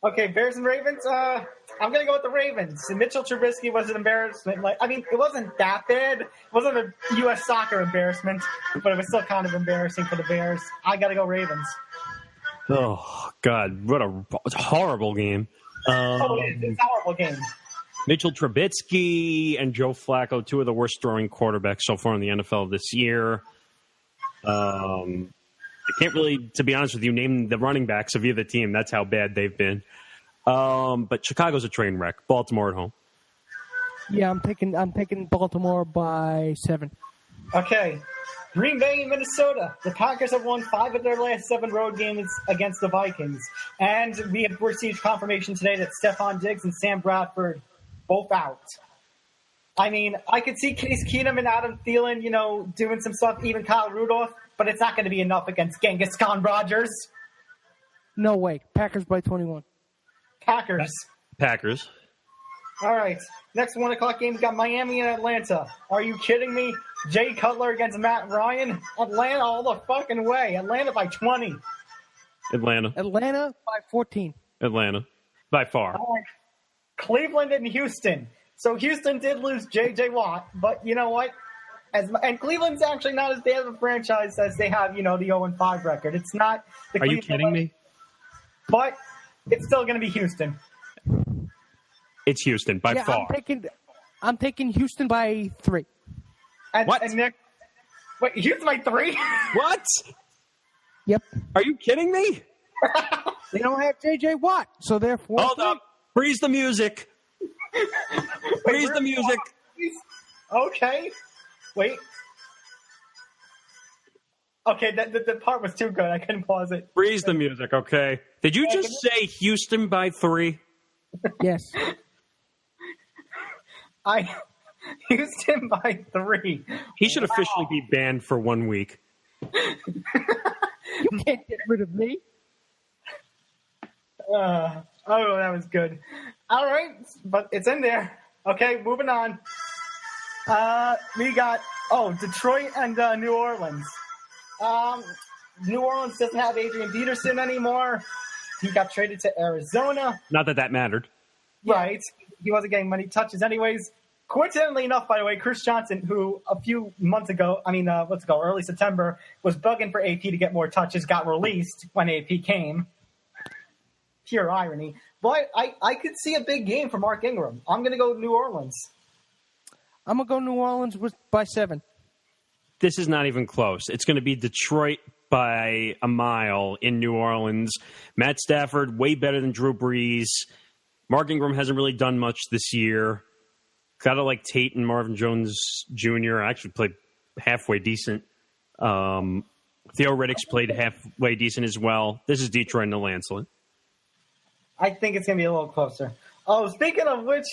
Okay, Bears and Ravens. I'm going to go with the Ravens. Mitchell Trubisky was an embarrassment. It wasn't that bad. It wasn't a U.S. soccer embarrassment, but it was still kind of embarrassing for the Bears. I got to go Ravens. Oh, God. What a horrible game. It's a horrible game. Mitchell Trubisky and Joe Flacco, two of the worst throwing quarterbacks so far in the NFL this year. I can't really, to be honest with you, name the running backs of either team. That's how bad they've been. But Chicago's a train wreck. Baltimore at home. Yeah, I'm taking Baltimore by 7. Okay. Green Bay and Minnesota. The Packers have won 5 of their last 7 road games against the Vikings. And we have received confirmation today that Stephon Diggs and Sam Bradford both out. I mean, I could see Case Keenum and Adam Thielen, doing some stuff, even Kyle Rudolph, but it's not going to be enough against Genghis Khan Rodgers. No way. Packers by 21. Packers. All right. Next 1 o'clock game, we got Miami and Atlanta. Are you kidding me? Jay Cutler against Matt Ryan? Atlanta all the fucking way. Atlanta by 20. Atlanta by 14. Atlanta. By far. All right. Cleveland and Houston. So Houston did lose J.J. Watt, but you know what? And Cleveland's actually not as bad of a franchise as they have, the 0-5 record. It's not. Are you kidding me? But it's still going to be Houston. It's Houston by far. I'm taking Houston by 3. What? And Nick, wait, Houston by 3? What? Yep. Are you kidding me? They don't have J.J. Watt, so therefore. Hold up. Freeze the music. Freeze the music. Okay. Wait. Okay, the part was too good. I couldn't pause it. Freeze the music, okay? Did you just say Houston by 3? Yes. Houston by 3. He should officially be banned for 1 week. You can't get rid of me. Oh, that was good. All right, but it's in there. Okay, moving on. We got, Detroit and New Orleans. New Orleans doesn't have Adrian Peterson anymore. He got traded to Arizona. Not that matters. Right. He wasn't getting many touches anyways. Coincidentally enough, by the way, Chris Johnson, who a few months ago, early September, was bugging for AP to get more touches, got released when AP came. Pure irony. But I could see a big game for Mark Ingram. I'm going to go New Orleans. I'm going to go New Orleans by 7. This is not even close. It's going to be Detroit by a mile in New Orleans. Matt Stafford, way better than Drew Brees. Mark Ingram hasn't really done much this year. Got to like Tate and Marvin Jones Jr. actually played halfway decent. Theo Riddick's played halfway decent as well. This is Detroit and the landslide. I think it's going to be a little closer. Oh, speaking of which,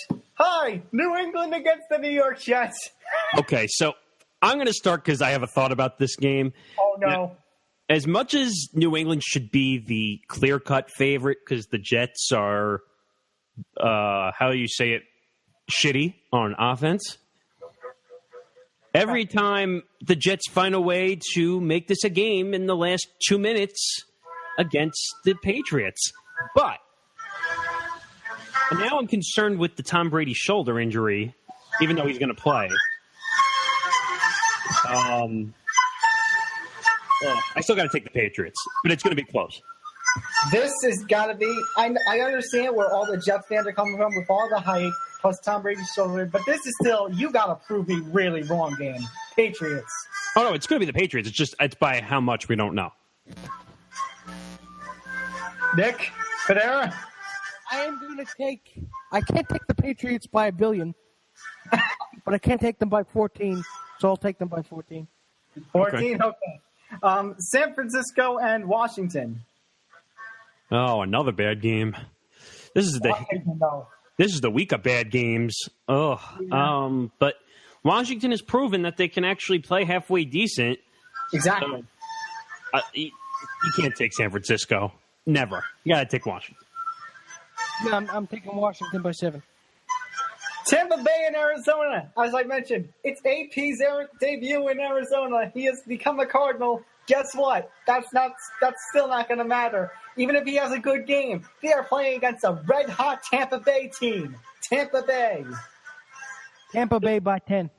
New England against the New York Jets. Okay, so I'm going to start because I have a thought about this game. Oh, no. Now, as much as New England should be the clear-cut favorite because the Jets are, how do you say it, shitty on offense, every time the Jets find a way to make this a game in the last 2 minutes against the Patriots. But now I'm concerned with the Tom Brady shoulder injury, even though he's going to play. I still got to take the Patriots, but it's going to be close. This has got to be – I understand where all the Jets fans are coming from with all the hype plus Tom Brady's shoulder, but this is still – you got to prove me really wrong game. Patriots. Oh, no, it's going to be the Patriots. It's by how much we don't know. Nick, Federa? I can't take the Patriots by 1 billion, but I can't take them by 14, so I'll take them by 14. 14? Okay. San Francisco and Washington. Oh, another bad game. This is the week of bad games. Oh, yeah. But Washington has proven that they can actually play halfway decent. Exactly. So, you can't take San Francisco. Never. You got to take Washington. No, I'm taking Washington by 7. Tampa Bay and Arizona. As I mentioned, it's AP's debut in Arizona. He has become a Cardinal. guess what? That's still not going to matter. Even if he has a good game, they are playing against a red-hot Tampa Bay team. Tampa Bay by 10.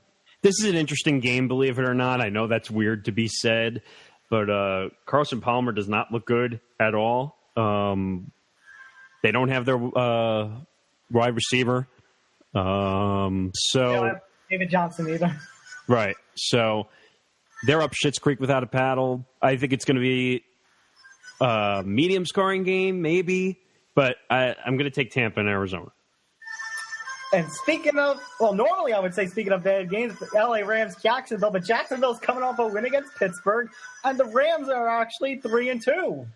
This is an interesting game, believe it or not. I know that's weird to be said, but Carson Palmer does not look good at all. They don't have their wide receiver. They don't have David Johnson either. Right. So they're up Schitt's Creek without a paddle. I think it's going to be a medium scoring game, maybe, but I'm going to take Tampa and Arizona. And speaking of, normally I would say speaking of bad games, LA Rams, Jacksonville, but Jacksonville's coming off a win against Pittsburgh, and the Rams are actually 3-2.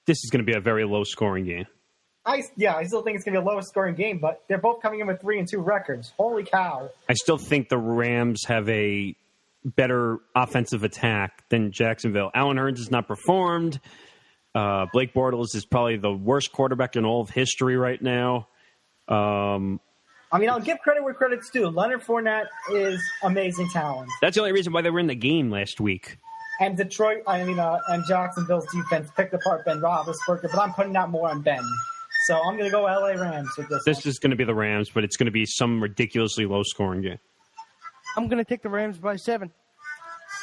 This is going to be a very low scoring game. I still think it's going to be a low scoring game, but they're both coming in with 3-2 records. Holy cow. I still think the Rams have a better offensive attack than Jacksonville. Allen Hurns has not performed. Blake Bortles is probably the worst quarterback in all of history right now. I'll give credit where credit's due. Leonard Fournette is amazing talent. That's the only reason why they were in the game last week. And and Jacksonville's defense picked apart Ben Roethlisberger, but I'm putting out more on Ben. So I'm going to go LA Rams with this. This is going to be the Rams, but it's going to be some ridiculously low-scoring game. I'm going to take the Rams by 7.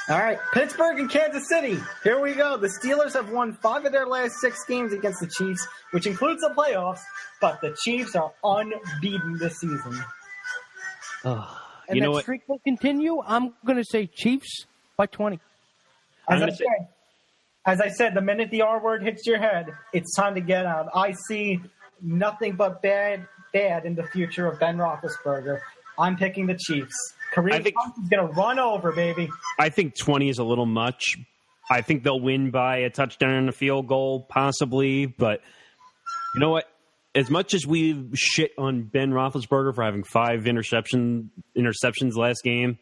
All right, Pittsburgh and Kansas City. Here we go. The Steelers have won 5 of their last 6 games against the Chiefs, which includes the playoffs, but the Chiefs are unbeaten this season. And that streak will continue. I'm going to say Chiefs by 20. As I said, the minute the R word hits your head, it's time to get out. I see nothing but bad in the future of Ben Roethlisberger. I'm picking the Chiefs. Kareem Hunt is going to run over, baby. I think 20 is a little much. I think they'll win by a touchdown and a field goal, possibly. But you know what? As much as we shit on Ben Roethlisberger for having 5 interceptions last game,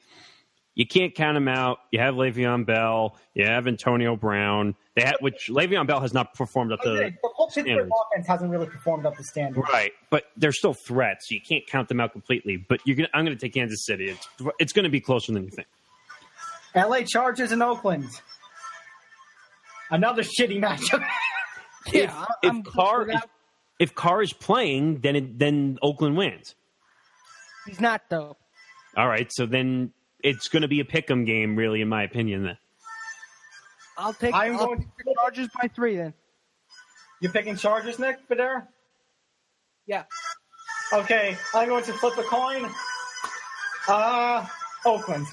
you can't count him out. You have Le'Veon Bell. You have Antonio Brown. Which Le'Veon Bell has not performed up to the whole Pittsburgh offense hasn't really performed up to standard. Right, but they're still threats. So you can't count them out completely. But I'm going to take Kansas City. It's going to be closer than you think. LA Chargers and Oakland. Another shitty matchup. If Carr is playing, then Oakland wins. He's not, though. All right, so then it's going to be a pick'em game, really, in my opinion. Then I'll take the Chargers by 3. Then you're picking Chargers, Nick Federa? Yeah. Okay, I'm going to flip a coin. Oakland.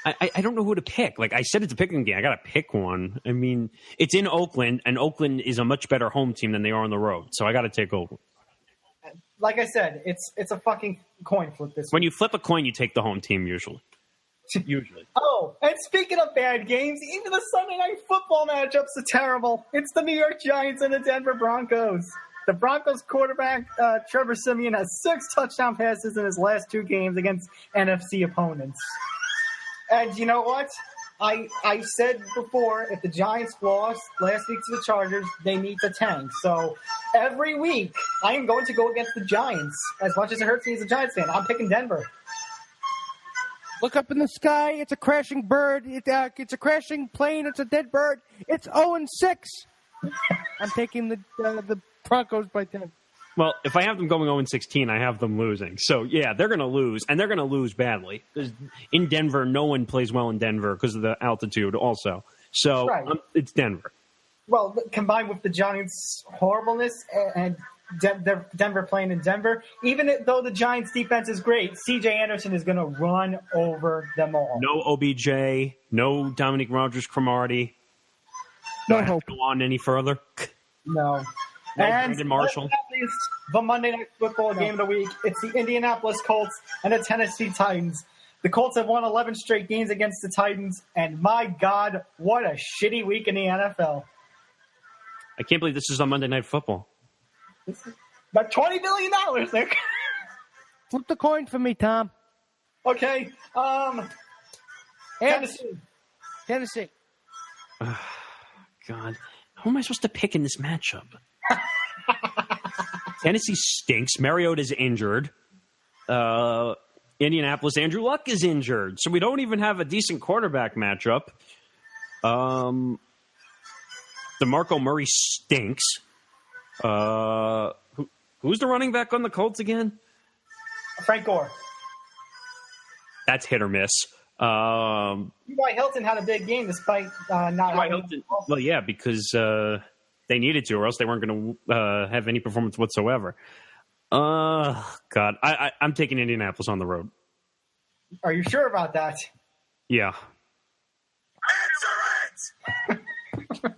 I don't know who to pick. Like I said, it's a picking game. I got to pick one. I mean, it's in Oakland, and Oakland is a much better home team than they are on the road. So I got to take Oakland. Like I said, it's a fucking coin flip this week. When you flip a coin, you take the home team usually. Oh, and speaking of bad games, even the Sunday Night Football matchups are terrible. It's the New York Giants and the Denver Broncos. The Broncos quarterback, Trevor Siemian, has 6 touchdown passes in his last 2 games against NFC opponents. And you know what? I said before, if the Giants lost last week to the Chargers, they need the tank. So every week, I am going to go against the Giants. As much as it hurts me as a Giants fan, I'm picking Denver. Look up in the sky. It's a crashing bird. It's a crashing plane. It's a dead bird. It's 0-6. I'm taking the Broncos by 10. Well, if I have them going 0-16, I have them losing. So, yeah, they're going to lose, and they're going to lose badly. In Denver, no one plays well in Denver because of the altitude also. So, right. It's Denver. Well, combined with the Giants' horribleness and Denver playing in Denver, even though the Giants' defense is great, C.J. Anderson is going to run over them all. No OBJ, no Dominique Rodgers-Cromartie. No hope. Go on any further? No. No, and Brandon Marshall. The Monday Night Football game of the week. It's the Indianapolis Colts and the Tennessee Titans. The Colts have won 11 straight games against the Titans, and my God, what a shitty week in the NFL. I can't believe this is on Monday Night Football. About $20 billion, Nick. Flip the coin for me, Tom. Okay. Tennessee. God. Who am I supposed to pick in this matchup? Tennessee stinks. Mariota's injured. Indianapolis, Andrew Luck is injured. So we don't even have a decent quarterback matchup. DeMarco Murray stinks. Who's the running back on the Colts again? Frank Gore. That's hit or miss. T.Y. Hilton had a big game despite not having... Hilton, well, yeah, because they needed to, or else they weren't going to have any performance whatsoever. God, I'm taking Indianapolis on the road. Are you sure about that? Yeah. Answer it!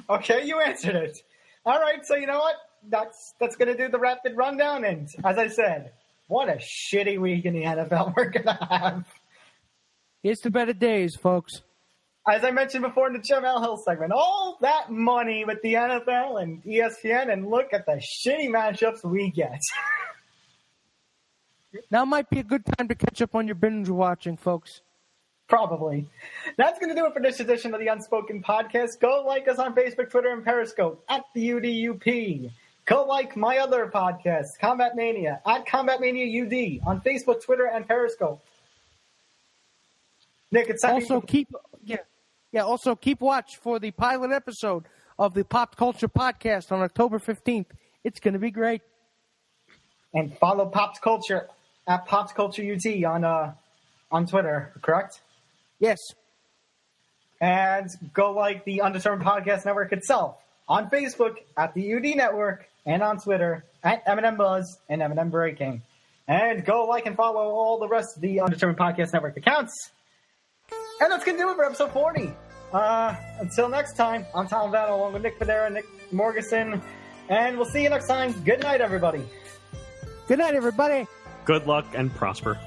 Okay, you answered it. All right, so you know what? That's going to do the rapid rundown. And as I said, what a shitty week in the NFL we're going to have. It's the better days, folks. As I mentioned before in the Jemele Hill segment, all that money with the NFL and ESPN, and look at the shitty matchups we get. Now might be a good time to catch up on your binge watching, folks. Probably. That's going to do it for this edition of the Unspoken Podcast. Go like us on Facebook, Twitter, and Periscope at the UDUP. Go like my other podcast, Combat Mania, at Combat Mania UD on Facebook, Twitter, and Periscope. Nick, it's also keep watch for the pilot episode of the Pop Culture Podcast on October 15th. It's going to be great. And follow Pops Culture at Pops Culture UT on Twitter, correct? Yes. And go like the Undetermined Podcast Network itself on Facebook at the UD Network and on Twitter at M&M Buzz and M&M Breaking. And go like and follow all the rest of the Undetermined Podcast Network accounts. And that's going to do it for episode 40. Until next time, I'm Tom Vanna along with Nick Federa and Nick Morgeson. And we'll see you next time. Good night, everybody. Good night, everybody. Good luck and prosper.